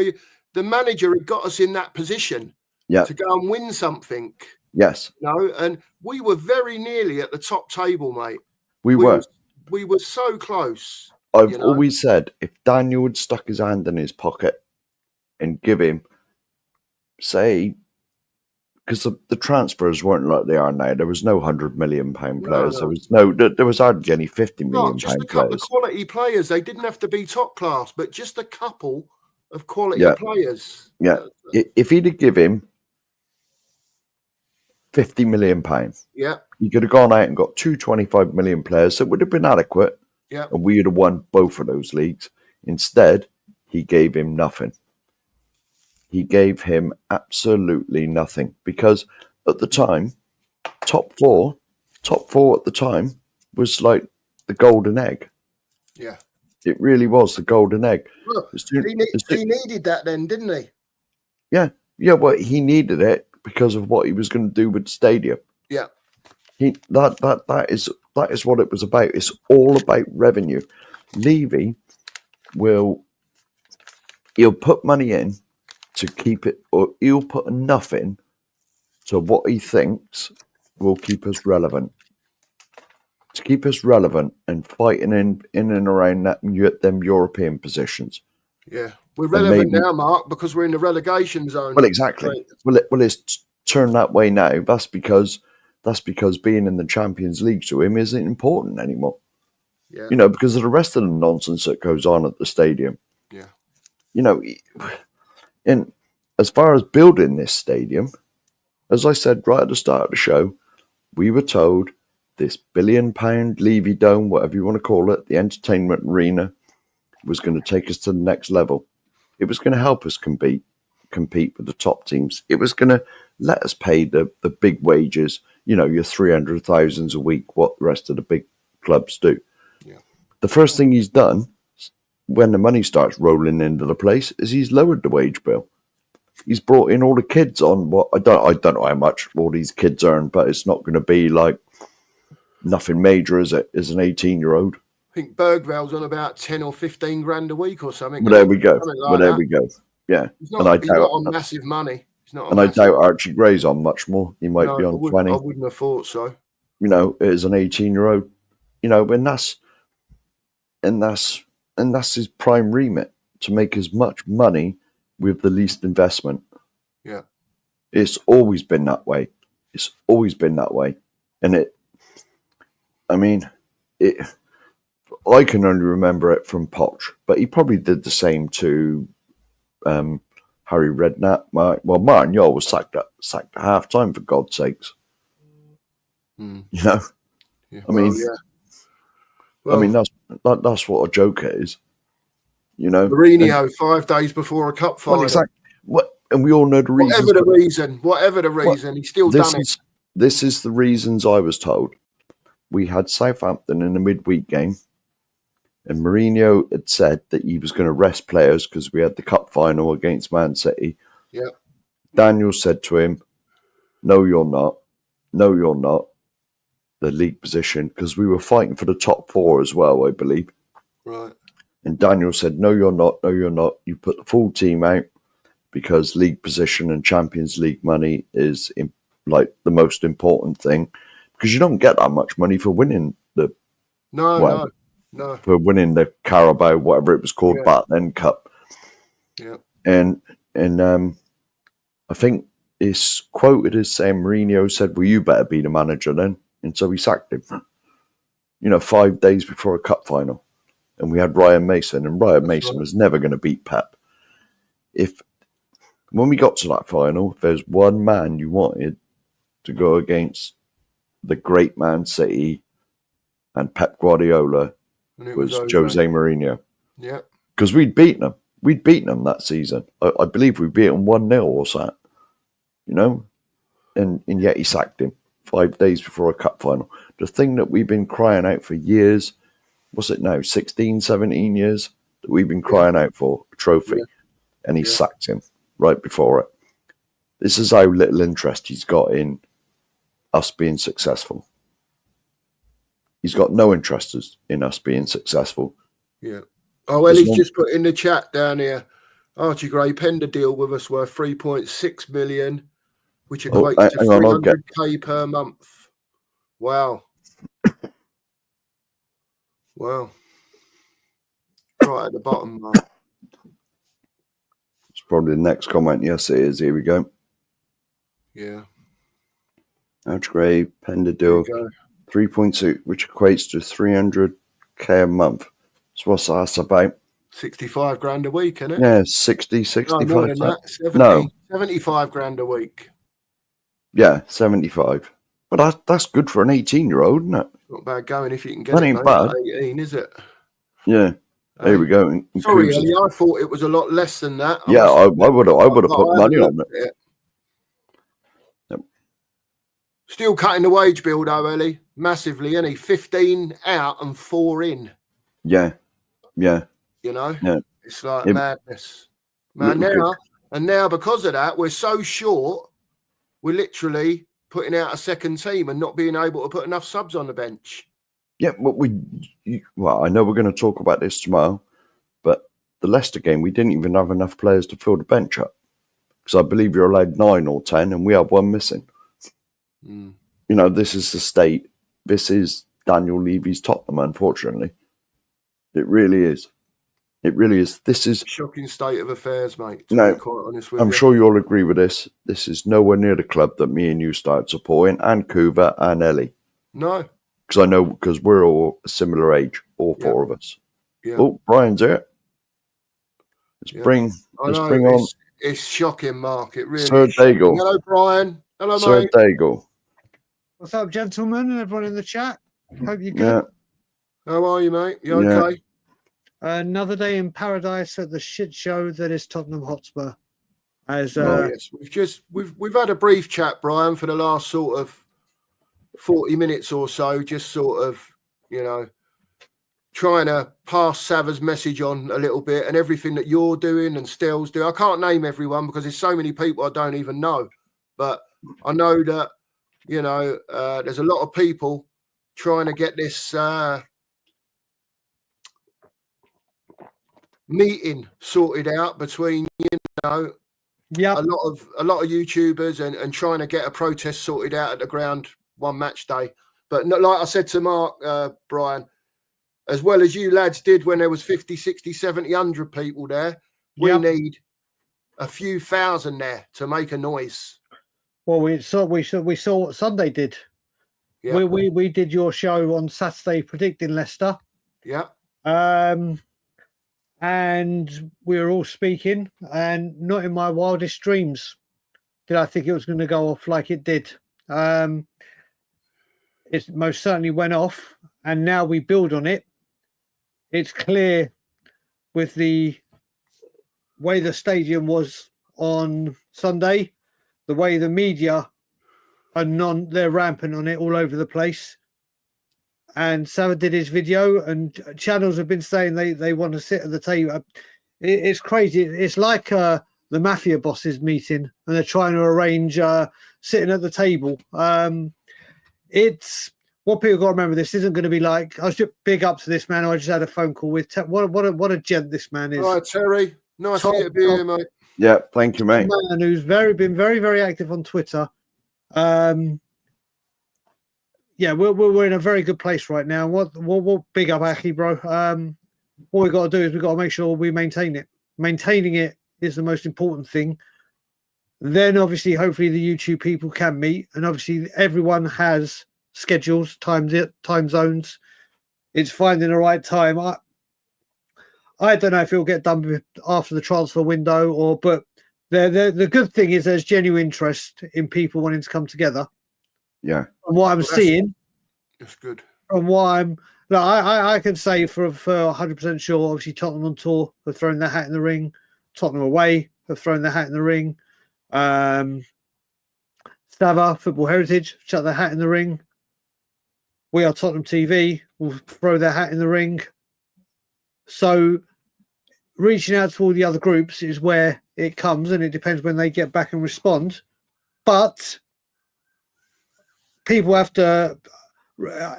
The manager had got us in that position to go and win something. Yes. You know, and we were very nearly at the top table, mate. We were. We were so close. I've always said if Daniel had stuck his hand in his pocket and give him, say, because the transfers weren't like they are now. There was no £100 million players. No. There was hardly any £50 million Just a players. couple of quality players. They didn't have to be top class, but just a couple of quality players. Yeah. If he'd have given him £50 million, he could have gone out and got 25 million players. That would have been adequate. Yeah. And we would have won both of those leagues. Instead, he gave him nothing. He gave him absolutely nothing. Because at the time, top four at the time was like the golden egg. Yeah. It really was the golden egg. Look, he needed that then, didn't he? Yeah. Yeah, well, he needed it because of what he was going to do with the stadium. Yeah. That is what it was about. It's all about revenue. Levy he'll put money in to keep it, or he'll put enough in to what he thinks will keep us relevant. To keep us relevant and fighting in and around them European positions. Yeah. We're relevant now, Mark, because we're in the relegation zone. Well, exactly. Right. Well, it's turned that way now. That's because being in the Champions League to him isn't important anymore. Yeah. You know, because of the rest of the nonsense that goes on at the stadium. Yeah. You know, and as far as building this stadium, as I said right at the start of the show, we were told this £1 billion Levy Dome, whatever you want to call it, the entertainment arena, was going to take us to the next level. It was going to help us compete with the top teams. It was going to let us pay the big wages, you know, your 300,000 a week, what the rest of the big clubs do. Yeah. The first thing he's done when the money starts rolling into the place is he's lowered the wage bill. He's brought in all the kids on what I don't know how much all these kids earn, but it's not going to be like nothing major, is it? As an 18-year-old. I think Bergval's on about 10 or 15 grand a week or something. Well, there we go. We go. Yeah. He's not on massive money. I doubt Archie Gray's on much more. He might be on 20. I wouldn't have thought so. You know, as an 18-year-old, you know, and that's his prime remit, to make as much money with the least investment. Yeah. It's always been that way. And I can only remember it from Poch, but he probably did the same to Harry Redknapp. Martin Yule was sacked at half time, for God's sakes. You know? Yeah. That's what a joke is. You know? Mourinho, 5 days before a cup final. Well, exactly. And we all know the reason. Whatever the reason, he's still done it. This is the reasons I was told. We had Southampton in a midweek game, and Mourinho had said that he was going to rest players because we had the cup final against Man City. Yeah. Daniel said to him, "No, you're not. No, you're not." The league position, because we were fighting for the top 4 as well, I believe. Right. And Daniel said, "No, you're not. No, you're not. You put the full team out because league position and Champions League money is like the most important thing. because you don't get that much money for winning the No, no. for winning the Carabao, whatever it was called back then, Cup. Yeah. And I think it's quoted as saying Mourinho said, "Well, you better be the manager then," and so he sacked him. 5 days before a cup final, and we had Ryan Mason, and Ryan Mason was never going to beat Pep. When we got to that final, if there's one man you wanted to go against the great Man City and Pep Guardiola, And it was Jose. Jose Mourinho. Yeah. Because we'd beaten them. We'd beaten them that season. I believe we beat them 1-0 or something, and yet he sacked him 5 days before a cup final. The thing that we've been crying out for years, what's it now, 16, 17 years that we've been crying out for, a trophy, and he sacked him right before it. This is how little interest he's got in us being successful. He's got no interest in us being successful. Yeah. Oh, well, he's just put in the chat down here. Archie Gray penned a deal with us worth 3.6 million, which equates to 300k per month. Wow. Wow. Right at the bottom, Mark. It's probably the next comment. Yes, it is. Here we go. Yeah. Archie Gray penned a deal 3.2, which equates to 300k a month. So what's that about? 65 grand a week, isn't it? Yeah, 60, 65. No, more than that. 70, no. 75 grand a week. Yeah, 75. But that's good for an 18-year-old, isn't it? Not bad going if you can get that it. Ain't bad. 18, is it? Yeah. There we go. Sorry, Ellie, I thought it was a lot less than that. I would have put money on it. Yep. Still cutting the wage bill, though, Ellie. Massively, isn't he? 15 out and 4 in. Yeah. Yeah. Yeah. It's like madness. Man, now because of that, we're so short, we're literally putting out a second team and not being able to put enough subs on the bench. Yeah, but I know we're going to talk about this tomorrow, but the Leicester game, we didn't even have enough players to fill the bench up. Because I believe you're allowed 9 or 10, and we have 1 missing. This is the state. This is Daniel Levy's Tottenham, unfortunately. It really is. It really is. This is shocking state of affairs, mate. To be quite honest with you. I'm sure you'll agree with this. This is nowhere near the club that me and you started supporting, and Kuva and Ellie. No. Because I know, because we're all a similar age, all 4 of us. Yeah. Oh, Brian's here. Let's bring on. It's shocking, Mark. It really Sir is. Daigle. Hello, Brian. Hello, Sir mate. Daigle. What's up, gentlemen, and everyone in the chat? Hope you're good. Yeah. How are you, mate? You okay? Another day in paradise at the shit show that is Tottenham Hotspur. Yes, we've had a brief chat, Brian, for the last sort of 40 minutes or so, just sort of, trying to pass Sava's message on a little bit, and everything that you're doing and Stel's doing. I can't name everyone because there's so many people I don't even know, but I know that there's a lot of people trying to get this meeting sorted out between a lot of YouTubers and trying to get a protest sorted out at the ground one match day. But like I said to Mark, Brian, as well as you lads did when there was 50, 60, 70, 100 people there, we need a few thousand there to make a noise. Well, we saw what Sunday did. Yeah. We did your show on Saturday predicting Leicester. Yeah. And we were all speaking, and not in my wildest dreams did I think it was going to go off like it did. It most certainly went off, and now we build on it. It's clear with the way the stadium was on Sunday, the way the media they're rampant on it all over the place. And Sava did his video, and channels have been saying they want to sit at the table. It's crazy. It's like the mafia bosses meeting, and they're trying to arrange sitting at the table. It's what people got to remember. This isn't going to be like, I was just big up to this man. I just had a phone call with. What a gent this man is. All right, Terry. Nice to be here, mate. Yeah, thank you, mate. Man who's been very, very active on Twitter. yeah, we're in a very good place right now. What big up Aki, bro. What we got to do is we've got to make sure we maintain it. Maintaining it is the most important thing. Then obviously, hopefully the YouTube people can meet, and obviously everyone has schedules, time zones. It's finding the right time. I don't know if it'll get done after the transfer window but the good thing is there's genuine interest in people wanting to come together. Yeah. And what I'm seeing, that's good. and what I can say for 100% sure, obviously Tottenham on tour have thrown their hat in the ring. Tottenham away have thrown their hat in the ring. Stava, Football Heritage, chuck their hat in the ring. We Are Tottenham TV will throw their hat in the ring. So reaching out to all the other groups is where it comes, and it depends when they get back and respond. But people have to,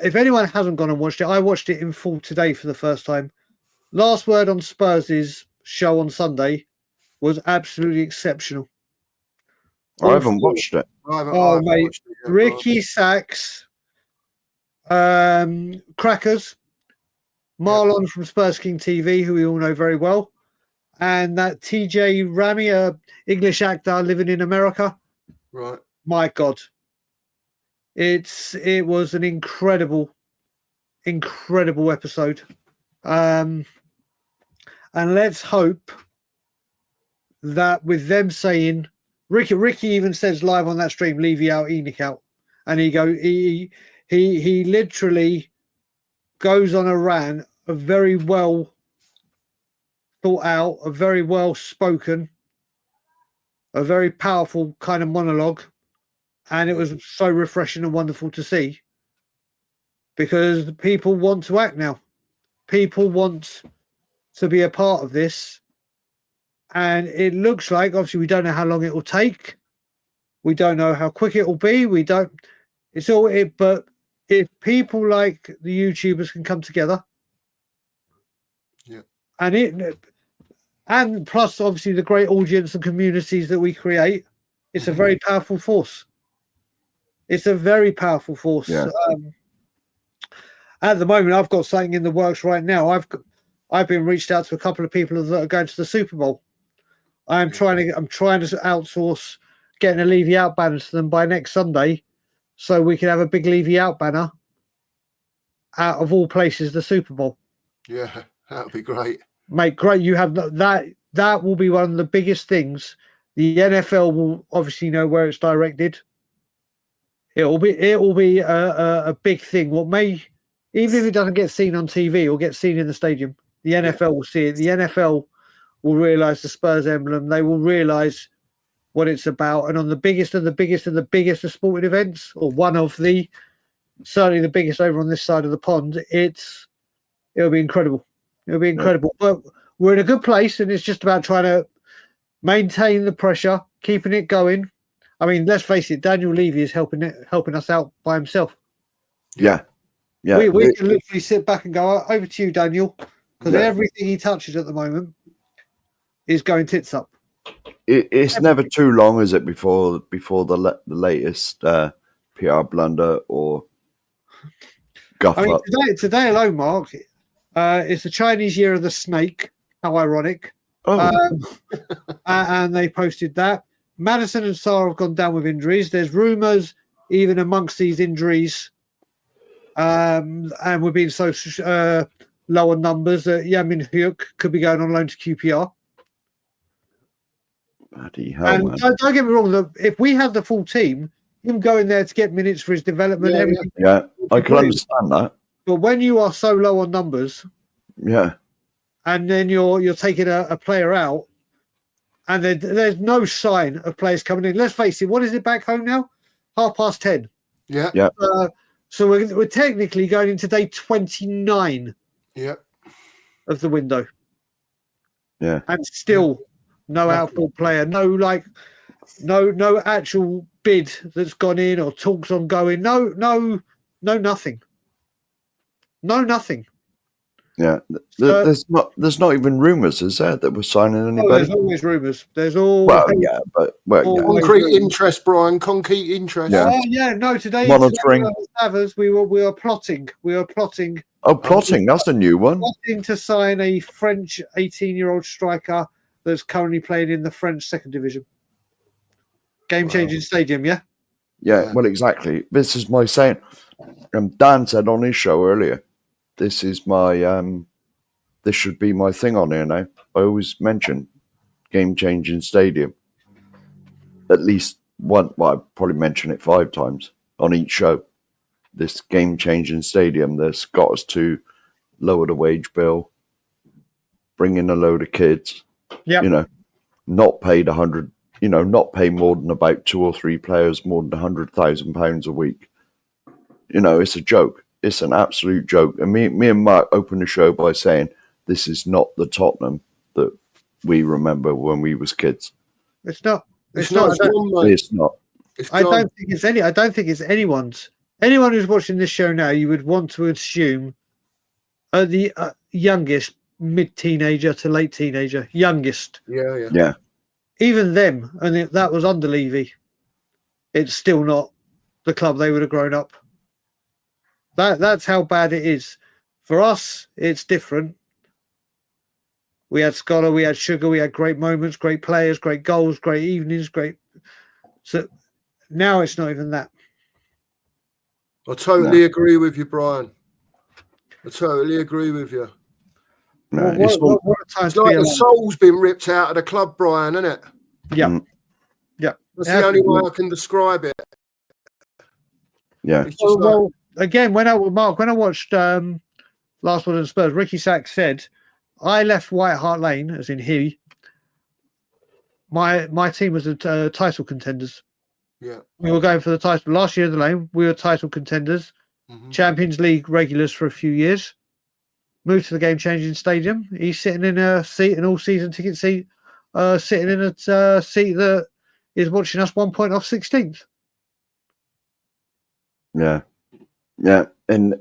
if anyone hasn't gone and watched it, I watched it in full today for the first time. Last Word on Spurs' show on Sunday was absolutely exceptional. I haven't watched it. I haven't Mate, watched it yet, Ricky Sachs, Crackers, Marlon from Spurs King TV, who we all know very well, and that TJ Rami, a English actor living in America. right. My God, it was an incredible episode, and let's hope that with them saying, Ricky even says live on that stream, Levy out, Lenic out, and he literally goes on a rant, a very well thought out, a very well spoken, a very powerful kind of monologue, and it was so refreshing and wonderful to see, because people want to act now. People want to be a part of this, and it looks like, obviously we don't know how long it will take, we don't know how quick it will be, but if people like the YouTubers can come together, Yeah, and plus obviously the great audience and communities that we create, it's a very powerful force. It's a very powerful force. Yeah. At the moment, I've got something in the works right now. I've been reached out to a couple of people that are going to the Super Bowl. I'm trying to outsource getting a Levy out banner to them by next Sunday, so we can have a big Levy out banner out of all places, the Super Bowl. yeah, that would be great. Mate, great. You have that will be one of the biggest things. The NFL will obviously know where it's directed. It will be a big thing. What may, even if it doesn't get seen on TV or get seen in the stadium, the NFL will see it. The NFL will realise the Spurs emblem. They will realise what it's about. And on the biggest of sporting events, or one of the, certainly the biggest over on this side of the pond, it'll be incredible. It'll be incredible. But we're in a good place, and it's just about trying to maintain the pressure, keeping it going. I mean, let's face it, Daniel Levy is helping us out by himself. Yeah. Yeah. We can literally sit back and go, over to you, Daniel, because everything he touches at the moment is going tits up. It's never too long, is it, before the latest PR blunder or guff I mean, up? today alone, Mark, it's the Chinese Year of the Snake. How ironic. Oh. And they posted that. Madison and Sarr have gone down with injuries. There's rumours, even amongst these injuries, and we're being so low on numbers, that Yamin Hyuk could be going on loan to QPR. Bloody hell, And man. don't get me wrong, if we had the full team, him going there to get minutes for his development, everything. Yeah, I can understand that. But when you are so low on numbers, Yeah. and then you're taking a player out, and there's no sign of players coming in. Let's face it, what is it back home now? 10:30. Yeah. Yeah. So we're technically going into day 29 Yeah. of the window. Yeah. And still no outfield player, no actual bid that's gone in or talks ongoing. No, nothing. No, nothing. Yeah, So- there's not even rumours, is there, that we're signing Oh, anybody? there's always rumours. There's always Well, yeah, but always Concrete rumours. interest, Brian. Concrete interest. Yeah. Yeah, no. Today, Monitoring. Savers, we were plotting. We were plotting Oh, plotting, that's a new one. to sign a French 18-year-old striker that's currently playing in the French second division. Game-changing stadium, yeah? Yeah, well, exactly. This is my saying. Dan said on his show earlier, this is my this should be my thing on here now. I always mention game-changing stadium. At least one. Well, I probably mention it 5 times on each show. This game-changing stadium that's got us to lower the wage bill, bring in a load of kids. Yeah. You know, not paid 100. You know, not pay more than about 2 or 3 players more than £100,000 a week. You know, it's a joke. It's an absolute joke. And me and Mark opened the show by saying this is not the Tottenham that we remember when we was kids. It's not. It's not. I don't- It's not. I don't think it's any. I don't think it's anyone's. Anyone who's watching this show now, you would want to assume the youngest, mid-teenager to late teenager, youngest. Yeah. Yeah. Even them, and that was under Levy. It's still not the club they would have grown up. That's how bad it is. For us, it's different. We had Scholar, we had Sugar, we had great moments, great players, great goals, great evenings, great. So now it's not even that. I totally agree with you, Brian. I totally agree with you. No, What a time It's to like be the alive. soul's been ripped out of the club, Brian, isn't it? Yeah. Mm. Yeah. That's the only way I can describe it. yeah. It's just Well, again, when I watched Last Word on Spurs, Ricky Sachs said, I left White Hart Lane, as in he. My team was the title contenders. yeah. We were going for the title last year in the lane. We were title contenders, Mhm. Champions League regulars for a few years. Moved to the game-changing stadium. He's sitting in a seat, an all-season ticket seat, sitting in a seat that is watching us 1 point off 16th. Yeah. Yeah. And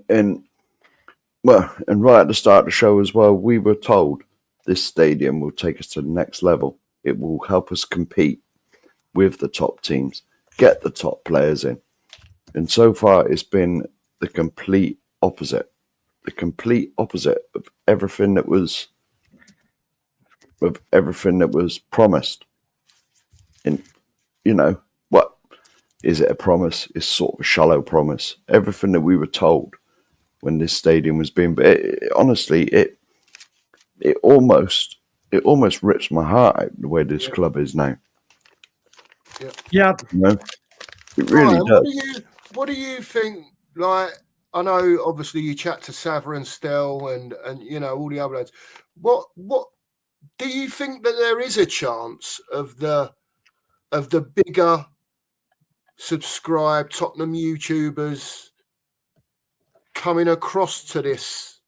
well, and right at the start of the show as well, we were told this stadium will take us to the next level. It will help us compete with the top teams, get the top players in. And so far it's been the complete opposite. The complete opposite of everything that was promised. And you know, what is it a promise? It's sort of a shallow promise. Everything that we were told when this stadium was being, but honestly, it almost rips my heart out the way this club is now. Yeah. You know, it really Brian, does. what do you think? Like, I know obviously you chat to Sava and Stell and you know all the other lads. What do you think that there is a chance of the bigger subscribed Tottenham YouTubers coming across to this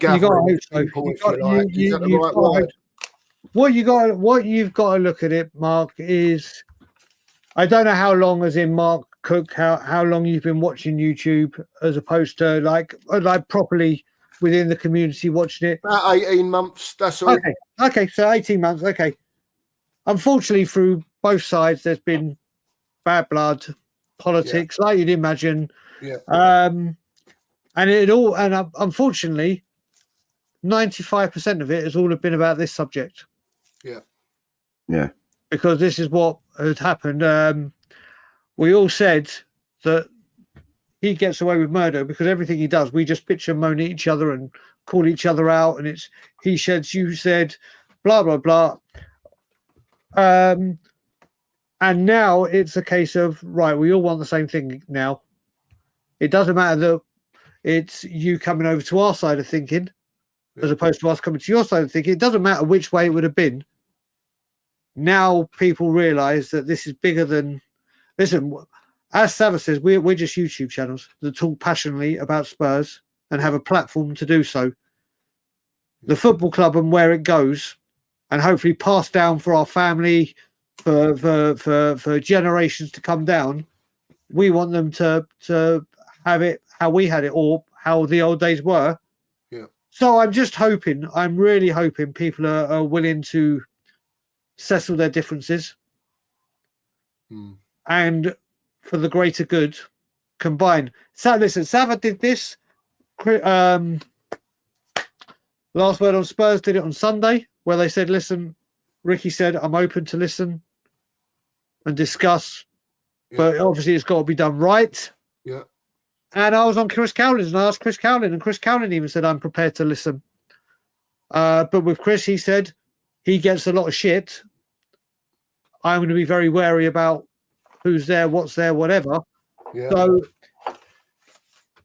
You got to gathering hope of so. people, You if got- you like? you- Is that the you've right got to word? hope. What you've got to look at it, Mark, is I don't know how long, as in Mark Cook, how long you've been watching YouTube as opposed to like properly within the community watching it. About 18 months, that's all. Okay, so 18 months. Okay. Unfortunately, through both sides, there's been bad blood, politics, like you'd imagine. Yeah. And unfortunately, 95% of it has all been about this subject. Yeah. Because this is what had happened. We all said that he gets away with murder because everything he does, we just bitch and moan at each other and call each other out, and it's he said, you said, blah blah blah. And now it's a case of right, we all want the same thing now. It doesn't matter that it's you coming over to our side of thinking as opposed to us coming to your side of thinking. It doesn't matter which way it would have been. Now people realise that this is bigger than. Listen, as Sava says, we're just YouTube channels that talk passionately about Spurs and have a platform to do so. The football club and where it goes, and hopefully pass down for our family, for generations to come down. We want them to have it how we had it, or how the old days were, So I'm just hoping, I'm really hoping people are willing to settle their differences and for the greater good combine. So listen, Sava did this. Last Word on Spurs did it on Sunday, where they said, listen, Ricky said, I'm open to listen and discuss, but obviously it's got to be done right. Yeah. And I was on Chris Cowlin and I asked Chris Cowlin, and Chris Cowlin even said, I'm prepared to listen. But with Chris, he said he gets a lot of shit. I'm going to be very wary about who's there, what's there, whatever. Yeah. So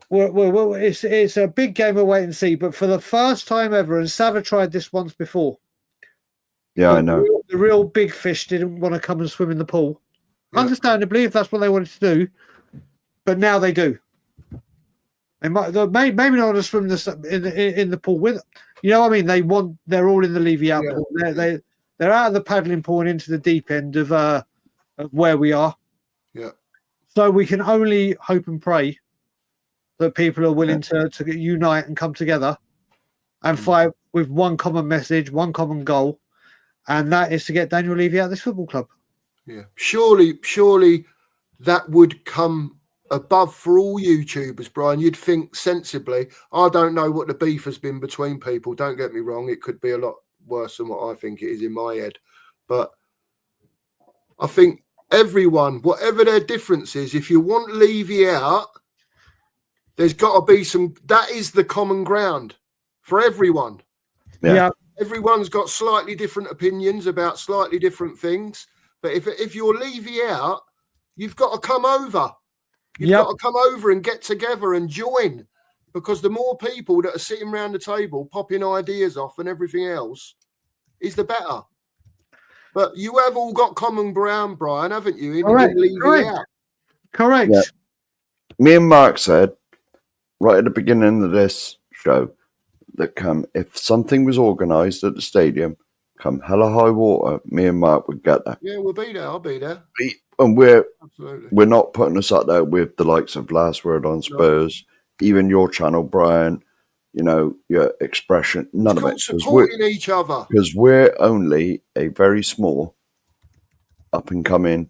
it's a big game of wait and see. But for the first time ever, and Sava tried this once before. Yeah, I know. The real big fish didn't want to come and swim in the pool. Yeah. Understandably, if that's what they wanted to do. But now they do. They maybe not want to swim in the pool with. You know what I mean? They're all in the Levy out pool. They're out of the paddling pool and into the deep end of where we are. Yeah. So we can only hope and pray that people are willing to unite and come together and fight with one common message, one common goal, and that is to get Daniel Levy out of this football club. Yeah. Surely that would come above for all YouTubers, Brian. You'd think sensibly. I don't know what the beef has been between people. Don't get me wrong. It could be a lot worse than what I think it is in my head. But I think everyone, whatever their difference is, if you want Levy out, there's got to be that is the common ground for everyone. Yeah. Everyone's got slightly different opinions about slightly different things. But if you're Levy out, you've got to come over. You've got to come over and get together and join, because the more people that are sitting around the table popping ideas off and everything else is the better. But you have all got common ground, Brian, haven't you? Correct. Yeah. Me and Mark said right at the beginning of this show that if something was organised at the stadium, come hell or high water, me and Mark would get there. Yeah, we'll be there. I'll be there. And we're not putting us up there with the likes of Last Word on Spurs, even your channel, Brian, your expression, none of it. Supporting each other. Because we're only a very small up and coming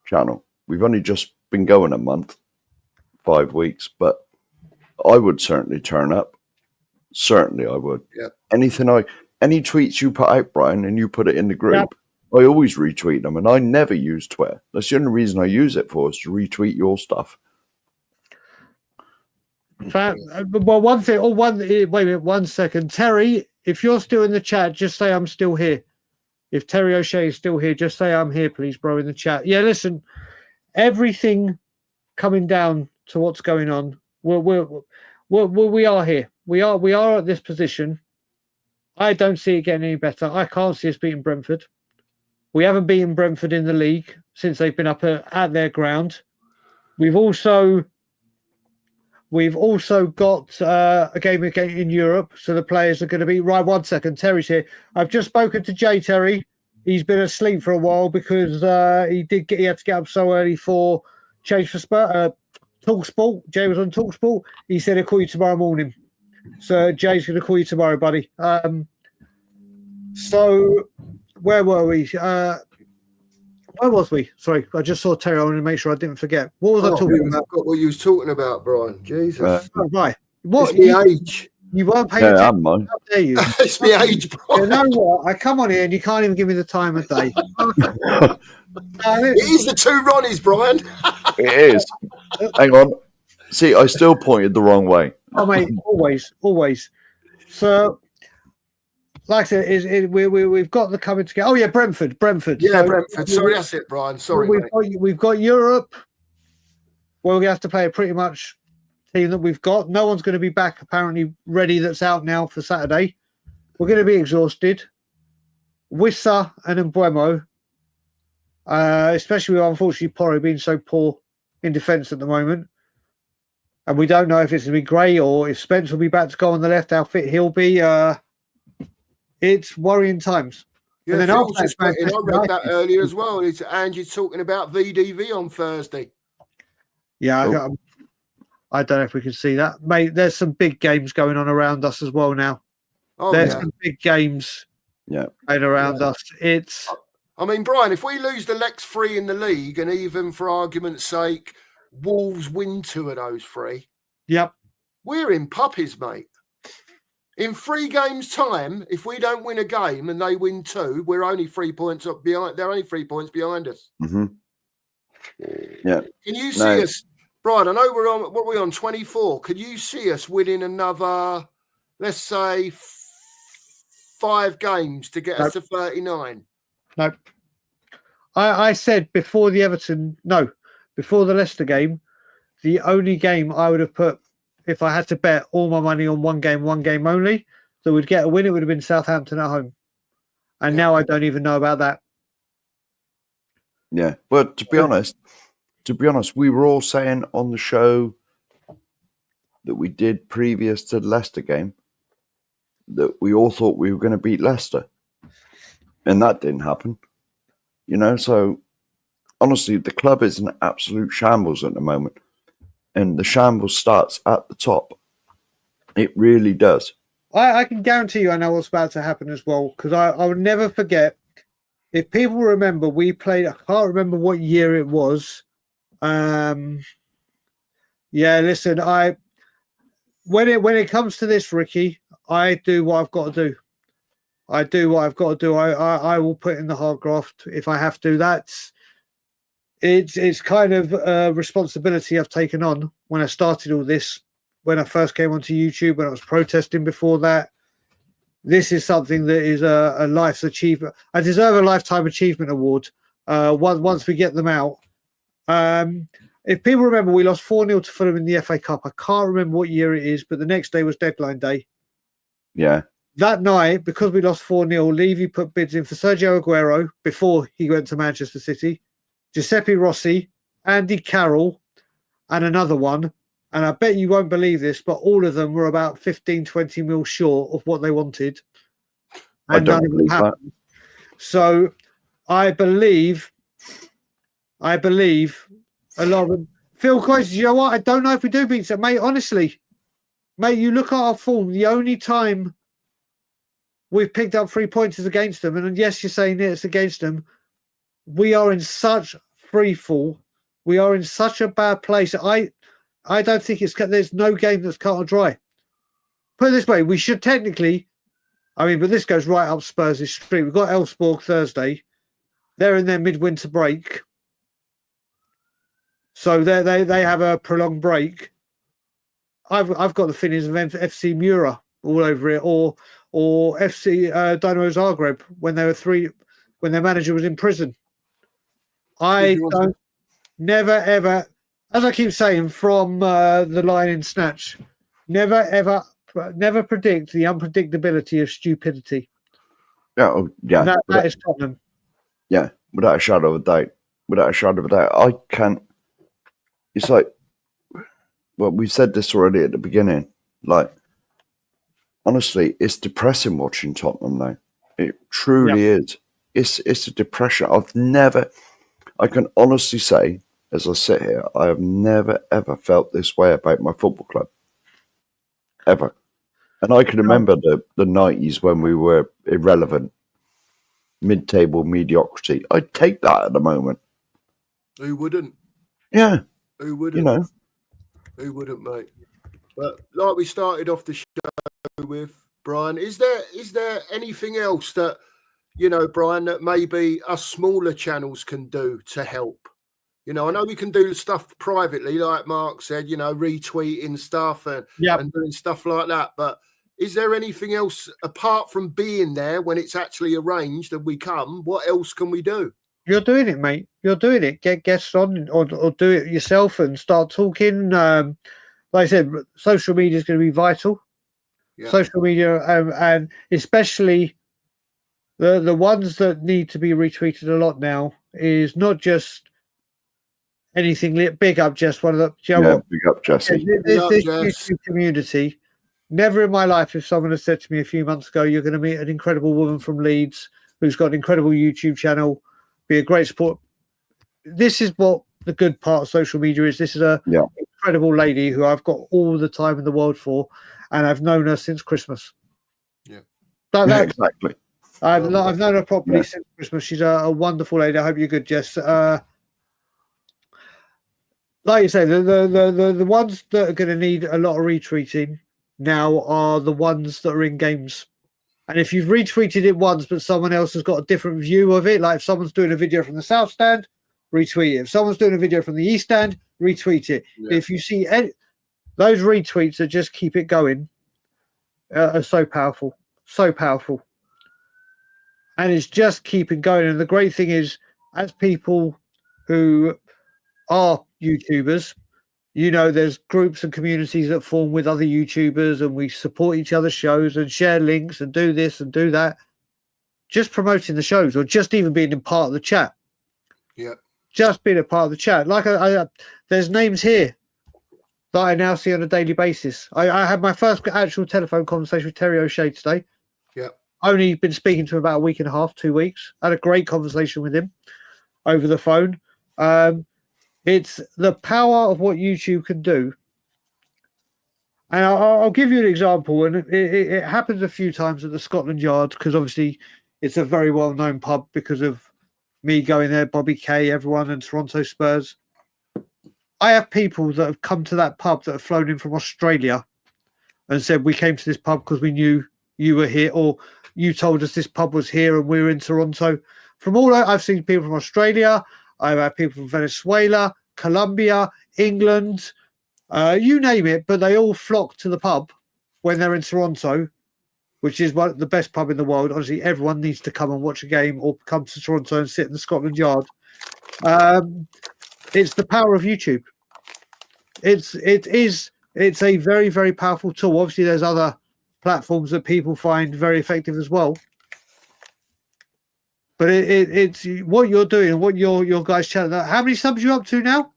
channel. We've only just been going a month, 5 weeks, but I would certainly turn up. Certainly I would. Yeah. Any tweets you put out, Brian, and you put it in the group, I always retweet them, and I never use Twitter. That's the only reason I use it for, is to retweet your stuff. Well, one thing. Wait a minute, 1 second. Terry, if you're still in the chat, just say I'm still here. If Terry O'Shea is still here, just say I'm here, please, bro, in the chat. Yeah, listen, everything coming down to what's going on, we are here. We are at this position. I don't see it getting any better. I can't see us beating Brentford. We haven't beaten Brentford in the league since they've been up at their ground. We've also got a game again in Europe, so the players are going to be right. 1 second, Terry's here. I've just spoken to Jay. Terry, he's been asleep for a while because he had to get up so early for change for Talksport. Jay was on Talksport. He said he'll call you tomorrow morning. So Jay's going to call you tomorrow, buddy. So where were we? Where was we? Sorry, I just saw Terry. I wanted to make sure I didn't forget. What was I talking about? I forgot what you was talking about, Brian. Jesus. Right. What? It's my age. You weren't paying attention. Mine. How dare you? It's my age, Brian. You know what? I come on here and you can't even give me the time of day. It is the two Ronnies, Brian. It is. Hang on. See, I still pointed the wrong way. Oh, mate, always. So, like I said, we've got the coming together. Oh, yeah, Brentford. Yeah, so, Brentford. Sorry, that's it, Brian. Sorry, we've got Europe. Well, we have to play a pretty much team that we've got. No one's going to be back, apparently, ready that's out now for Saturday. We're going to be exhausted. Wissa and Mbuemo, especially with, unfortunately, Porro being so poor in defence at the moment. And we don't know if it's going to be Gray or if Spence will be back to go on the left, how fit he'll be. It's worrying times. Yeah, and then I read that earlier as well. It's Angie's talking about VDV on Thursday. Yeah, I don't know if we can see that. Mate, there's some big games going on around us as well now. Oh, There's yeah. some big games Yeah. going around Yeah. us. It's I mean, Brian, if we lose the next 3 in the league, and even for argument's sake, Wolves win 2 of those 3, yep. we're in puppies, mate. In 3 games' time, if we don't win a game and they win 2, we're only 3 points up behind. They're only 3 points behind us. Mm-hmm. Yeah. Can you see us, Brian? I know we're on. What are we on? 24. Can you see us winning another, let's say, 5 games to get us to 39? No. I said before the Leicester game, the only game I would have put, if I had to bet all my money on one game only, that would get a win, it would have been Southampton at home. And now I don't even know about that. Yeah. But to be honest, we were all saying on the show that we did previous to the Leicester game that we all thought we were going to beat Leicester. And that didn't happen. You know, so honestly, the club is an absolute shambles at the moment. And the shambles starts at the top. It really does. I can guarantee you I know what's about to happen as well, because I will never forget. If people remember, we played, I can't remember what year it was. Yeah, listen, when it comes to this, Ricky, I do what I've got to do. I do what I've got to do. I will put in the hard graft if I have to. It's kind of a responsibility I've taken on when I started all this, when I first came onto YouTube, when I was protesting before that. This is something that is a life's achievement. I deserve a lifetime achievement award once we get them out. If people remember, we lost 4-0 to Fulham in the FA Cup. I can't remember what year it is, but the next day was deadline day. Yeah. That night, because we lost 4-0, Levy put bids in for Sergio Aguero before he went to Manchester City, Giuseppe Rossi, Andy Carroll, and another one. And I bet you won't believe this, but all of them were about 15, 20 mil short of what they wanted. And I don't believe that. So I believe a lot of them. Phil Coyce, you know what? I don't know if we do beat them, mate. Honestly, mate, you look at our form. The only time we've picked up 3 points is against them. And yes, you're saying it's against them. We are in such free fall. We are in such a bad place. I don't think there's no game that's cut or dry. Put it this way, we should technically, but this goes right up Spurs' street. We've got Elfsborg Thursday. They're in their midwinter break. So they have a prolonged break. I've got the feelings of FC Mura all over it, or FC Dynamo Zagreb when their manager was in prison. Never ever, as I keep saying from the line in Snatch, never predict the unpredictability of stupidity. Yeah, yeah. That is Tottenham. Yeah, without a shadow of a doubt. I can't. It's like, well, we said this already at the beginning. Like, honestly, it's depressing watching Tottenham now. It truly is. It's a depression. I can honestly say, as I sit here, I have never, ever felt this way about my football club. Ever. And I can remember the 90s when we were irrelevant, mid-table mediocrity. I'd take that at the moment. Who wouldn't? Yeah. Who wouldn't? You know. Who wouldn't, mate? But like we started off the show with, Brian, is there anything else that, Brian, that maybe us smaller channels can do to help? I know we can do stuff privately, like Mark said, retweeting stuff and doing stuff like that. But is there anything else apart from being there when it's actually arranged and we come? What else can we do? You're doing it, mate. You're doing it. Get guests on or do it yourself and start talking. Like I said, social media is going to be vital. Yeah. Social media and especially the ones that need to be retweeted a lot now is not just anything. Big up, Jess. One of the big up, Jesse. This YouTube community. Never in my life, if someone had said to me a few months ago, "You're going to meet an incredible woman from Leeds who's got an incredible YouTube channel, be a great support." This is what the good part of social media is. This is a incredible lady who I've got all the time in the world for, and I've known her since Christmas. Yeah. exactly. I've known her properly Yeah. since Christmas. She's a wonderful lady. I hope you're good, Jess. Like you say, the ones that are going to need a lot of retweeting now are the ones that are in games. And if you've retweeted it once, but someone else has got a different view of it, like if someone's doing a video from the South Stand, retweet it. If someone's doing a video from the East Stand, retweet it. Yeah. If you see those retweets that just keep it going are so powerful, so powerful. And it's just keeping going. And the great thing is, as people who are YouTubers, you know, there's groups and communities that form with other YouTubers, and we support each other's shows and share links and do this and do that. Just promoting the shows, or just even being in part of the chat. Yeah. Just being a part of the chat. Like there's names here that I now see on a daily basis. I had my first actual telephone conversation with Terry O'Shea today. Yeah. Only been speaking to him about a week and a half, 2 weeks. Had a great conversation with him over the phone. It's the power of what YouTube can do. And I'll give you an example. And it happens a few times at the Scotland Yard, because obviously it's a very well-known pub because of me going there, Bobby Kay, everyone, and Toronto Spurs. I have people that have come to that pub that have flown in from Australia and said, we came to this pub because we knew you were here, or you told us this pub was here and we were in Toronto. From all I've seen people from Australia, I've had people from Venezuela, Colombia, England, you name it, but they all flock to the pub when they're in Toronto, which is the best pub in the world. Honestly, everyone needs to come and watch a game or come to Toronto and sit in the Scotland Yard. It's the power of YouTube. It's a very, very powerful tool. Obviously, there's other platforms that people find very effective as well. But it's what you're doing and what your guys' channel. How many subs are you up to now?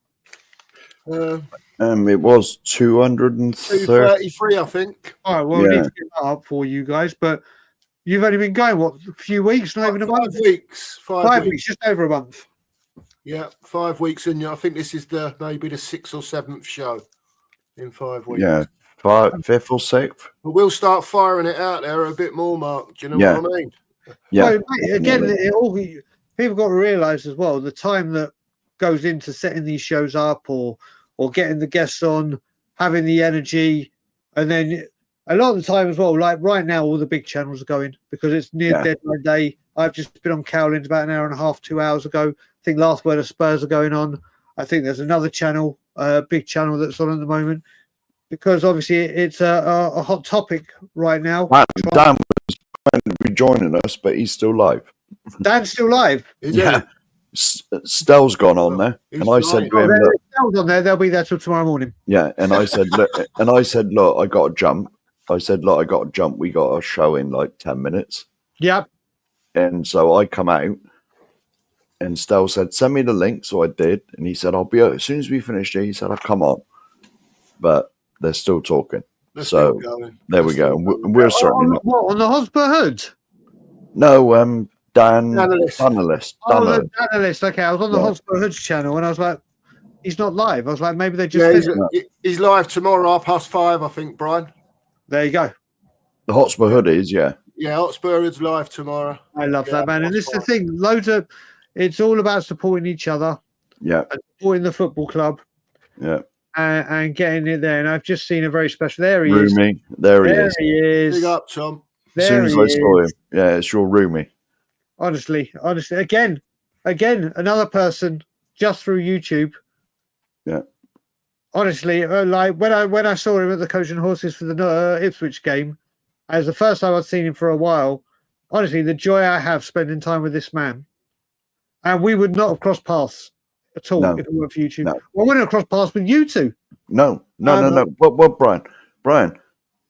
It was 230. 233, I think. All right, well, we need to get that up for you guys. But you've only been going, what, a few weeks? Not even a month? 5 weeks. 5 weeks, just over a month. Yeah, 5 weeks. And I think this is maybe the 6th or 7th show in 5 weeks. Yeah, 5th or 6th. But we'll start firing it out there a bit more, Mark. Do you know what I mean? Yeah. Well, mate, again, people got to realise as well the time that goes into setting these shows up or getting the guests on, having the energy, and then a lot of the time as well, like right now, all the big channels are going because it's near deadline day. I've just been on Cowlins about an hour and a half, 2 hours ago. I think Last Word of Spurs are going on. I think there's another channel, big channel that's on at the moment, because obviously it's a hot topic right now. Dan was going to be joining us, but he's still live. Dan's still live. Yeah. Stell's gone on there, and I said to him, "Look, Stell's on there. They'll be there till tomorrow morning." Yeah, and I said, look, I got to jump. I said, look, I got to jump. We got a show in like 10 minutes. Yep. And so I come out, and Stell said, send me the link. So I did, and he said, I'll be out as soon as we finish here. He said, I'll come on, but they're still talking. There we go. And we're certainly not. What, on the Hotspur Hood? No, Analyst. The analyst. Okay, I was on the Hotspur Hoods channel, and I was like, he's not live. I was like, maybe they just. He's live tomorrow, 5:30, I think, Brian. There you go. The Hotspur Hood is, yeah. Yeah, Hotspur is live tomorrow. I love that, man. And this is the thing. It's all about supporting each other. Yeah. And supporting the football club. Yeah. And getting it there. And I've just seen a very special. There he Roomy. is. There he is. He is. Big up, Tom. As soon as I saw him. Yeah, it's your Roomy. Honestly. Again, another person just through YouTube. Yeah. Honestly, like when I saw him at the Coach and Horses for the Ipswich game, as the first time I'd seen him for a while, honestly, the joy I have spending time with this man, and we would not have crossed paths at all if it weren't for YouTube. No. Well, we wouldn't have crossed paths with you two. No. Well, Brian,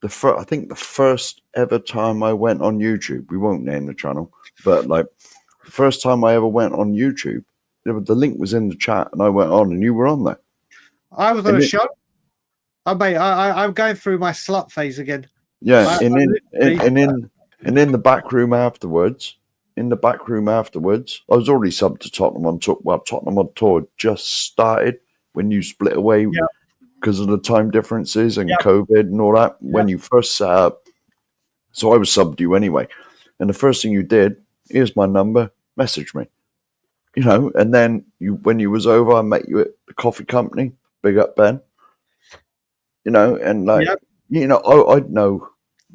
I think the first ever time I went on YouTube, we won't name the channel, but like the first time I ever went on YouTube, the link was in the chat, and I went on, and you were on there. I was on a shot. I'm going through my slut phase again. Yeah, and in the back room afterwards, I was already subbed to Tottenham on tour. Well, Tottenham on tour just started when you split away because of the time differences and COVID and all that. When you first set up, so I was subbed to you anyway. And the first thing you did, here's my number, message me. You know, and then when you was over, I met you at the coffee company. Big up, Ben. You know, and like, Yep. you know, I know.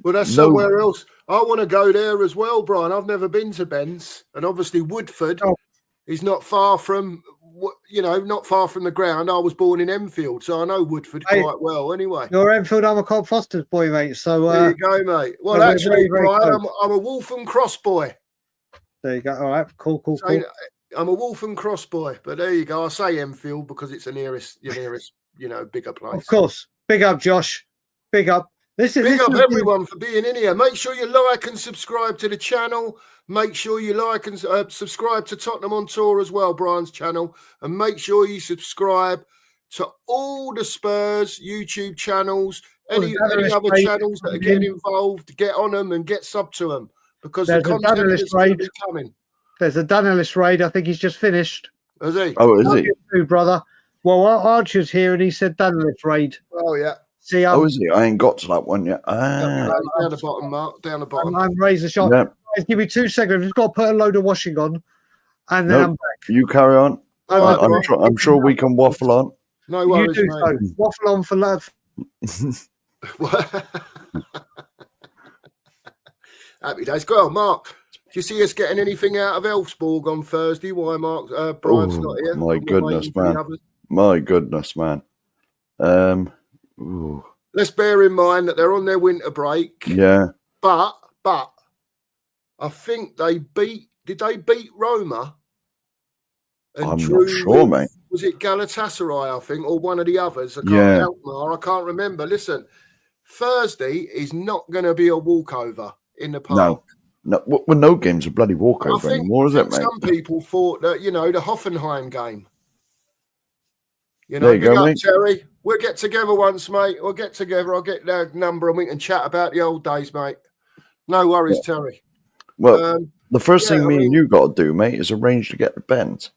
Well, that's No. somewhere else. I want to go there as well, Brian. I've never been to Ben's, and obviously Woodford Oh. is not far from, not far from the ground. I was born in Enfield, so I know Woodford Hey. quite well. Anyway, You're Enfield, I'm a Colt Foster's boy, mate. So there you go, mate. Well, we're actually, very, very Brian, close. I'm a Waltham Cross boy. there you go. All right, cool. So, I'm a Waltham Cross boy, but there you go. I say Enfield because it's your nearest, bigger place. Of course. Big up, Josh. Big up. Big up everyone for being in here. Make sure you like and subscribe to the channel. Make sure you like and subscribe to Tottenham on Tour as well, Brian's channel. And make sure you subscribe to all the Spurs YouTube channels, any other channels that are getting involved. Get on them and get sub to them because the content is going to be coming. There's a Dan Ellis raid. I think he's just finished. Is he? Oh, is he? Too, brother. Well, Archer's here and he said Dan Ellis raid. Oh, yeah. See, Oh, is he? I ain't got to that one yet. Down the bottom, Mark. Down the bottom. I'm razor sharp. Yeah. Guys, give me 2 seconds. I've just got to put a load of washing on, and then Nope. I'm back. You carry on. All right, I'm sure we can waffle on. No worries, You do mate. so. Waffle on for love. Happy days. Go on, Mark. Do you see us getting anything out of Elfsborg on Thursday? Why, Mark? Brian's not here. My I'm goodness, waiting for the man. others. My goodness, man. Ooh, Let's bear in mind that they're on their winter break. yeah. But I think did they beat Roma? And I'm drew not sure, mate. Was it Galatasaray, I think, or one of the others? Yeah. I can't remember. Listen, Thursday is not going to be a walkover in the park. No, well, no game's a bloody walkover anymore, is it, mate? Some people thought that, the Hoffenheim game. There you go, mate. Terry. We'll get together once, mate. We'll get together. I'll get their number and we can chat about the old days, mate. No worries, Terry. Well, the first thing and you got to do, mate, is arrange to get the Benz.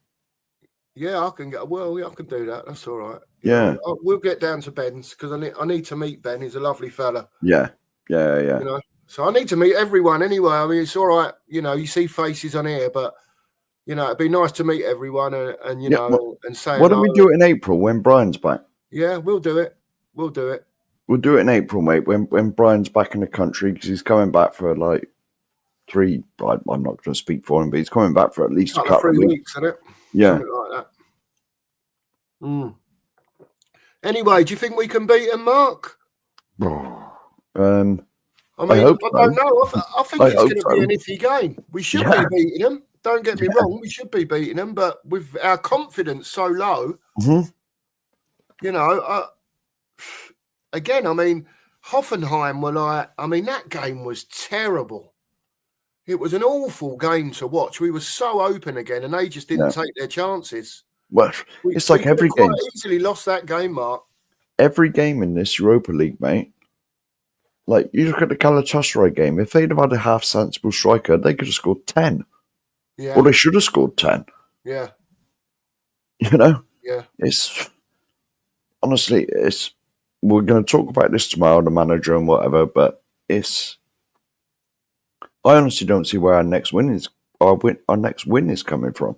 Yeah, I can get. Well, yeah, I can do that. That's all right. Yeah. We'll get down to Ben's because I need to meet Ben. He's a lovely fella. Yeah. So I need to meet everyone anyway. I mean, it's all right. You see faces on here, but it'd be nice to meet everyone and and say. Why don't we do it in April when Brian's back? Yeah, we'll do it. We'll do it. We'll do it in April, mate. When Brian's back in the country, because he's coming back for like 3. I'm not going to speak for him, but he's coming back for at least a couple of 3 weeks. weeks, isn't it? Yeah. Something like that. Anyway, do you think we can beat him, Mark? I I hope don't know. I think it's going to be an iffy game. We should be beating them. Don't get me wrong. We should be beating them, but with our confidence so low, again, I mean, Hoffenheim were like, that game was terrible. It was an awful game to watch. We were so open again, and they just didn't take their chances. Well, it's like every game. Easily lost that game, Mark. Every game in this Europa League, mate. Like, you look at the Galatasaray game. If they'd have had a half sensible striker, they could have scored 10. Yeah. Or they should have scored 10. Yeah. Yeah. It's honestly, we're going to talk about this tomorrow, the manager and whatever, but I honestly don't see where our next win is coming from.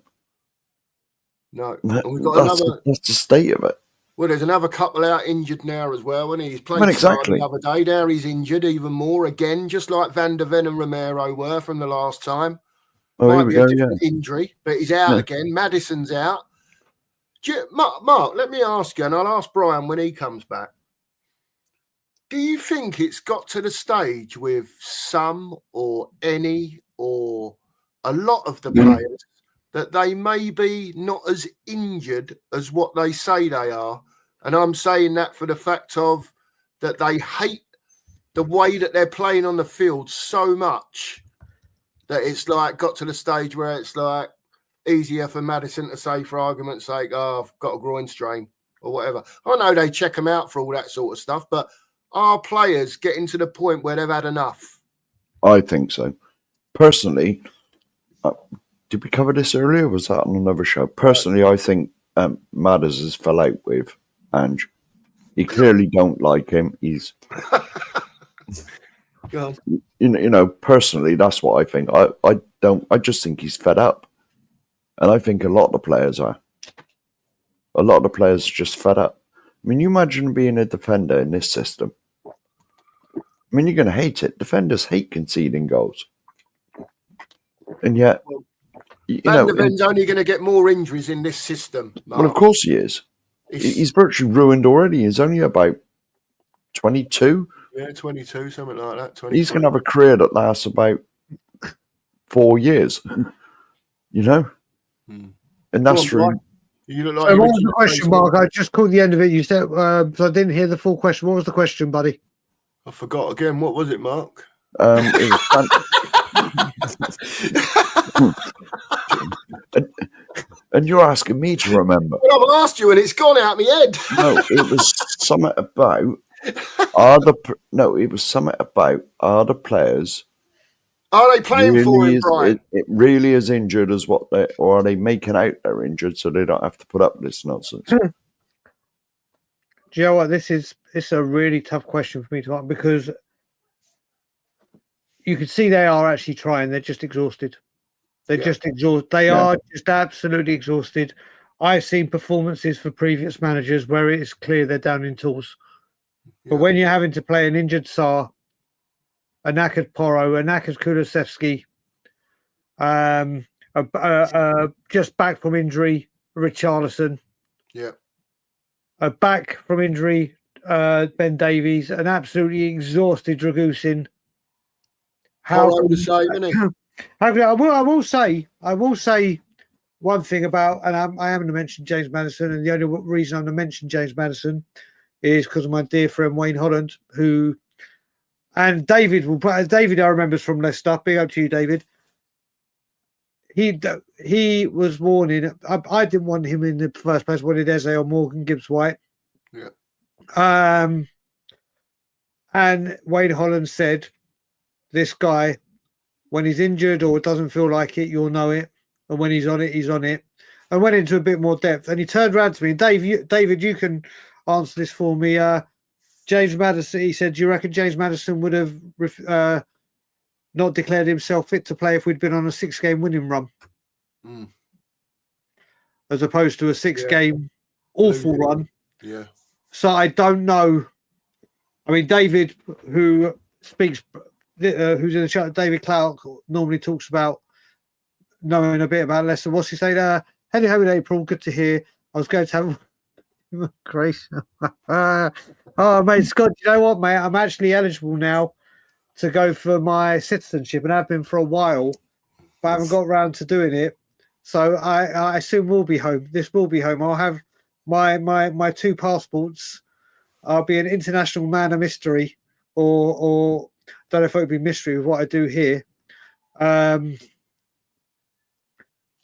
No. We've got that's the state of it. Well, there's another couple out injured now as well, and he's played exactly the other day. Now he's injured even more again, just like Van der Ven and Romero were from the last time. Oh, Might be a different injury, but he's out again. Maddison's out. Mark, let me ask you, and I'll ask Brian when he comes back. Do you think it's got to the stage with some or any or a lot of the players that they may be not as injured as what they say they are? And I'm saying that for the fact of that they hate the way that they're playing on the field so much that it's like got to the stage where it's like easier for Maddison to say, for argument's sake, oh, I've got a groin strain or whatever. I know they check them out for all that sort of stuff, but are players getting to the point where they've had enough? I think so. Personally, did we cover this earlier? Or was that on another show? Personally, I think Madders has fell out with Ange. He clearly don't like him. He's Go on. You know, personally, that's what I think. I just think he's fed up, and I think a lot of the players are. A lot of the players are just fed up. I mean, you imagine being a defender in this system. I mean, you're going to hate it. Defenders hate conceding goals, and yet, you Van know, der Ven's only going to get more injuries in this system. well, of Mark. course he is. It's- He's virtually ruined already. He's only about 22. yeah, 22, something like that. 23. He's going to have a career that lasts about 4 years. You know, Hmm. and that's Go on, through. You look like So you what were was the doing question, Facebook. Mark? I just caught the end of it. You said, so I didn't hear the full question. What was the question, buddy? I forgot again. What was it, Mark? It was and you're asking me to remember. Well, I've asked you and it's gone out my head. No, it was something about it was something about are the players Are they playing for him, Brian? it really is injured as what they, or are they making out they're injured so they don't have to put up with this nonsense? Do you know what? It's a really tough question for me to answer because you can see they are actually trying. They're just exhausted. They're Yeah. just exhausted. They Yeah. are just absolutely exhausted. I've seen performances for previous managers where it is clear they're down in tools. But Yeah. when you're having to play an injured Saar, a knackered Porro, a knackered Kulusevski, just back from injury, Richarlison, Yeah. a back from injury, Ben Davies, an absolutely exhausted Dragusin. Porro the same, isn't he? I will say one thing about, and I am going to mention James Maddison, and the only reason I'm going to mention James Maddison is because of my dear friend Wayne Holland, who, and David I remember is from Leicester. Big up to you, David. He was warning. I didn't want him in the first place. Wanted Eze or Morgan Gibbs White. Yeah. And Wayne Holland said, "This guy, when he's injured or doesn't feel like it, you'll know it. And when he's on it, he's on it." I went into a bit more depth, and he turned around to me. David, you can answer this for me. James Maddison, he said, "Do you reckon James Maddison would have not declared himself fit to play if we'd been on a 6-game winning run, as opposed to a 6-game awful run?" Yeah. So I don't know. I mean, David, who speaks, who's in the chat, David Clark normally talks about knowing a bit about Leicester. What's he say there? Heading home in April. Good to hear. I was going to have Grace. Oh, mate, Scott, you know what, mate? I'm actually eligible now to go for my citizenship, and I've been for a while, but I haven't got around to doing it. So I soon will be home. This will be home. I'll have my 2 passports. I'll be an international man of mystery, or don't know if it would be mystery with what I do here.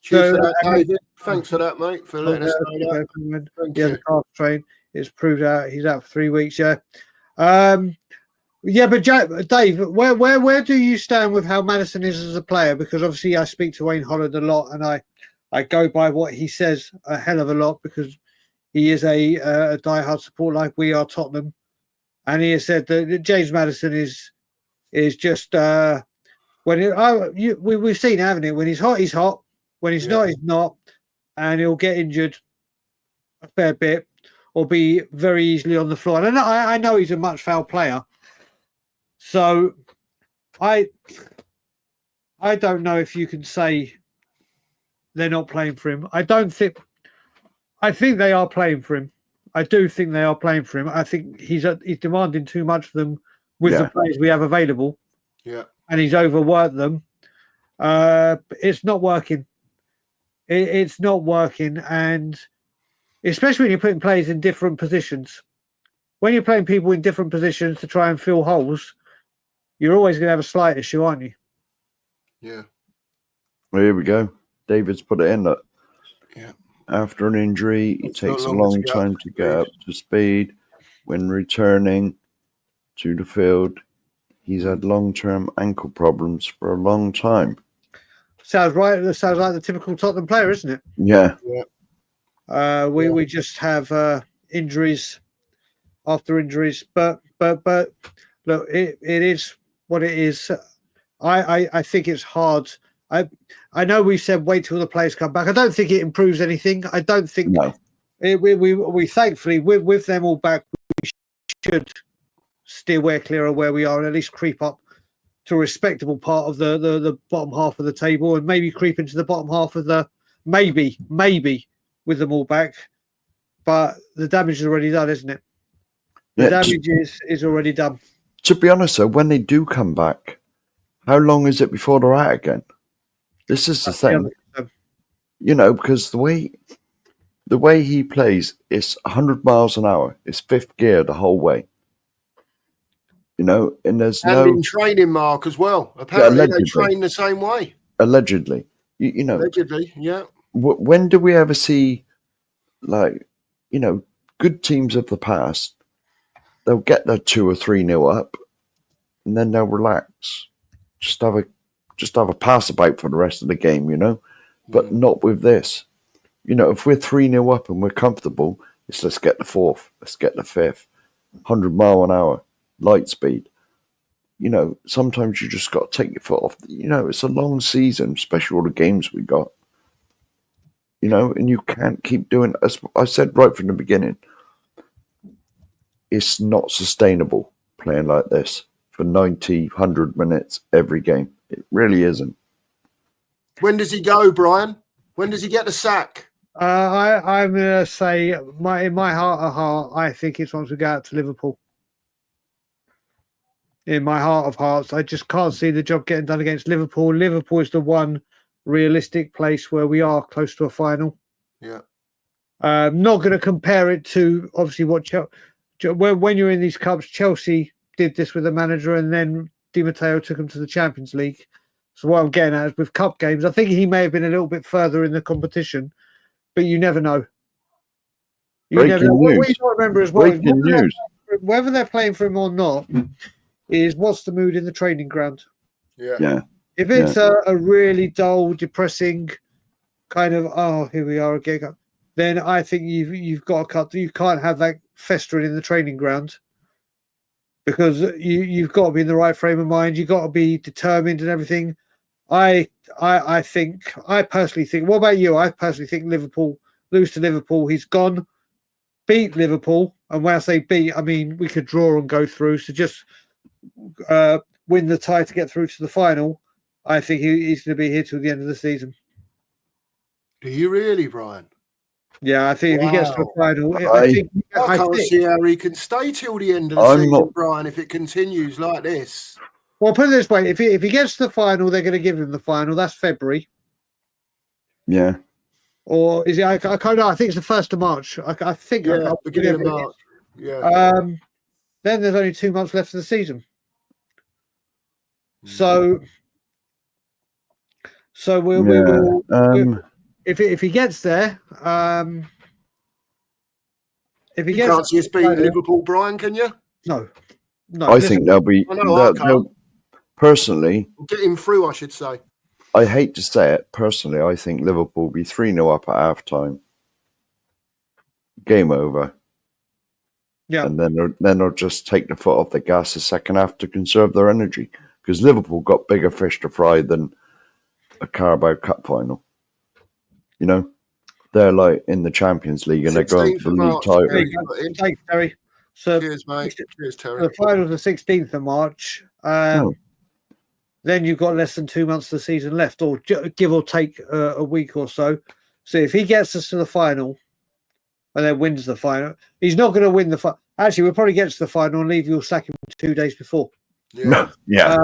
Cheers for that, David. Thanks for that, mate, for letting us know that. Thank Yeah, you. the car train is proved out. He's out for 3 weeks. Yeah. Yeah, but Dave, where do you stand with how Maddison is as a player? Because obviously I speak to Wayne Holland a lot, and I go by what he says a hell of a lot because he is a diehard support like we are Tottenham, and he has said that James Maddison is just we've seen, haven't it? When he's hot, he's hot. When he's not, he's not, and he'll get injured a fair bit or be very easily on the floor. And I know he's a much foul player, so I don't know if you can say they're not playing for him. I think they are playing for him. I do think they are playing for him. I think he's demanding too much of them with the players we have available. Yeah, and he's overworked them. It's not working. It's not working, and especially when you're putting players in different positions. When you're playing people in different positions to try and fill holes, you're always going to have a slight issue, aren't you? Yeah. Well, here we go. David's put it in that Yeah. after an injury, it It's takes a not long long to get time up to to get up to speed. When returning to the field, he's had long-term ankle problems for a long time. Sounds right. That sounds like the typical Tottenham player, isn't it? Yeah. We just have injuries after injuries, but look, it is what it is. I think it's hard. I know we said wait till the players come back. I don't think it improves anything. I don't think No. we thankfully with them all back, we should steer clear of where we are and at least creep up to a respectable part of the bottom half of the table and maybe creep into the bottom half of the maybe with them all back. But the damage is already done, isn't it? The damage is already done. To be honest, though, when they do come back, how long is it before they're out again? This is the thing, because the way he plays, it's 100 miles an hour. It's fifth gear the whole way. And there's in training, Mark, as well. Apparently, they train the same way. Allegedly, allegedly, yeah. When do we ever see, good teams of the past? They'll get their 2 or 3-0 up, and then they'll relax. Just have a pass about for the rest of the game, But not with this. If we're 3-0 up and we're comfortable, it's let's get the 4th, let's get the 5th, 100 mile an hour, light speed. Sometimes you just got to take your foot off. It's a long season, especially all the games we got. And you can't keep doing, as I said right from the beginning, it's not sustainable playing like this for 90, 100 minutes every game. It really isn't. When does he go, Brian? When does he get the sack? I'm going to say, in my heart of heart, I think it's once we go out to Liverpool. In my heart of hearts, I just can't see the job getting done against Liverpool. Liverpool is the one realistic place where we are close to a final. Yeah. Not going to compare it to, obviously, when you're in these cups, Chelsea did this with the manager and then Di Matteo took them to the Champions League. So what I'm getting at is with cup games, I think he may have been a little bit further in the competition, but you never know. Breaking news. What you got to remember as well, Breaking news. Whether they're playing for him or not, is what's the mood in the training ground. Yeah. If it's a really dull, depressing kind of, here we are again, then I think you've got to cut. You can't have that festering in the training ground because you've got to be in the right frame of mind. You've got to be determined and everything. I personally think. What about you? I personally think Liverpool lose to Liverpool. He's gone. Beat Liverpool, and when I say beat, I mean we could draw and go through. So just win the tie to get through to the final. I think he's going to be here till the end of the season. Do you really, Brian? Yeah, I think if he gets to the final, I can't see how he can stay till the end of the season, Brian, if it continues like this. Well, put it this way: if he gets to the final, they're going to give him the final. That's February. Yeah. Or is it? I can't know. I think it's the 1st of March. I think. Yeah, beginning of March. Yeah. Then there's only 2 months left of the season. So we'll if he gets there, if he gets, can't see us beating Liverpool, Brian, can you? No. I think they'll be. Personally, get him through, I should say. I hate to say it. Personally, I think Liverpool will be 3-0 up at half time. Game over. Yeah, and then they'll just take the foot off the gas the second half to conserve their energy because Liverpool got bigger fish to fry than a Carabao Cup final. They're like in the Champions League and they're going for the league title. Thanks, Terry. So cheers, mate. Cheers, Terry. The final's the 16th of March. Then you've got less than 2 months of the season left, or give or take a week or so. So if he gets us to the final and then wins the final, he's not going to win the final. Actually, we'll probably get to the final and Levy will sack him 2 days before. Yeah. Yeah.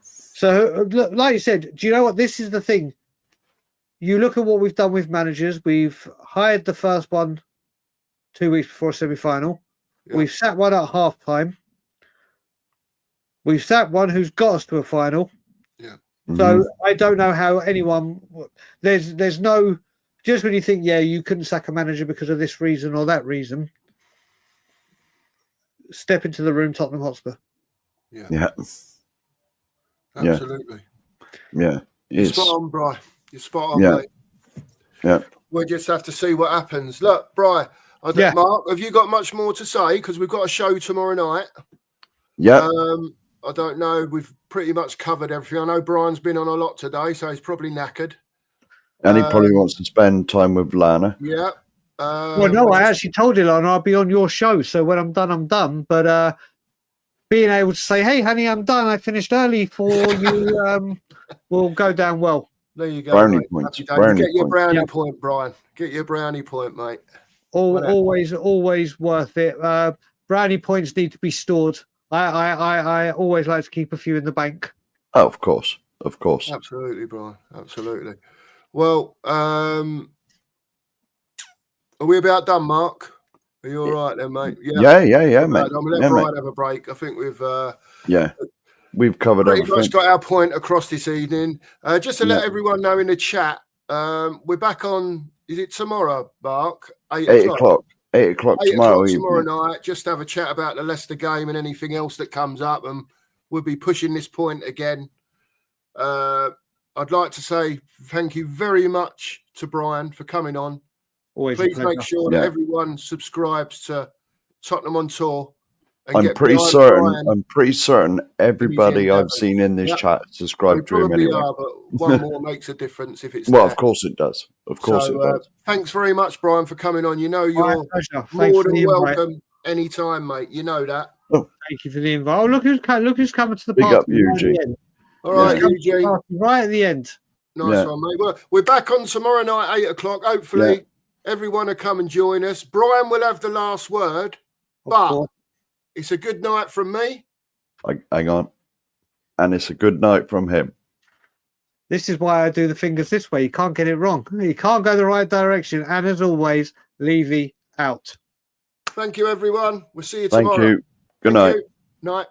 So, like you said, do you know what? This is the thing. You look at what we've done with managers. We've hired the first one 2 weeks before a semi-final. Yeah. We've sat one at half-time. We've sat one who's got us to a final. Yeah. So I don't know how anyone. There's no. Just when you think, you couldn't sack a manager because of this reason or that reason. Step into the room, Tottenham Hotspur. Yeah. Absolutely. Yeah. You're spot on, Brian. You're spot on, mate. Yeah. We'll just have to see what happens. Look, Brian, Mark, have you got much more to say? Because we've got a show tomorrow night. Yeah. I don't know. We've pretty much covered everything. I know Brian's been on a lot today, so he's probably knackered. And he probably wants to spend time with Lana. Yeah. Well, no, I actually told Ilana I'll be on your show. So when I'm done, I'm done. But being able to say, "Hey, honey, I'm done. I finished early for you," will go down well. There you go. Brownie mate. points. Happy days. Brownie Get your points. brownie Yep. point, Brian. Get your brownie point, mate. Always worth it. Brownie points need to be stored. I always like to keep a few in the bank. Oh, of course. Of course. Absolutely, Brian. Absolutely. Well, are we about done, Mark? Are you all right then, mate? Yeah, mate. I'm gonna let Yeah, Brian mate. have a break. I think we've We've covered pretty everything. much got our point across this evening. Just to let Yeah. everyone know in the chat, we're back on. Is it tomorrow, Mark? 8 8 o'clock. o'clock. 8 o'clock 8 tomorrow o'clock tomorrow evening. night. Just have a chat about the Leicester game and anything else that comes up, and we'll be pushing this point again. I'd like to say thank you very much to Brian for coming on. Always Please a make pleasure. sure that Yeah. everyone subscribes to Tottenham on Tour. And I'm get pretty behind certain. Brian. I'm pretty certain everybody I've endeavours. seen in this Yep. chat They subscribed to him probably anyway. are, but one more makes a difference if it's Well, there. of course it does. Of course So it does. thanks very much, Brian, for coming on. You know My you're pleasure. Thanks more for than the invite. welcome anytime, mate. You know that. Thank you for the invite. Oh, look who's coming to the Big party up, right at Eugene. the end. All Yeah. right, Come to the Eugene. party right at the end. Nice Yeah. one, mate. Well, we're back on tomorrow night, 8 o'clock. Hopefully, everyone will come and join us. Brian will have the last word, Of but course. it's a good night from me. Hang on. And it's a good night from him. This is why I do the fingers this way. You can't get it wrong. You can't go the right direction. And as always, Levy out. Thank you, everyone. We'll see you Thank tomorrow. you. Good Thank night. you. Night.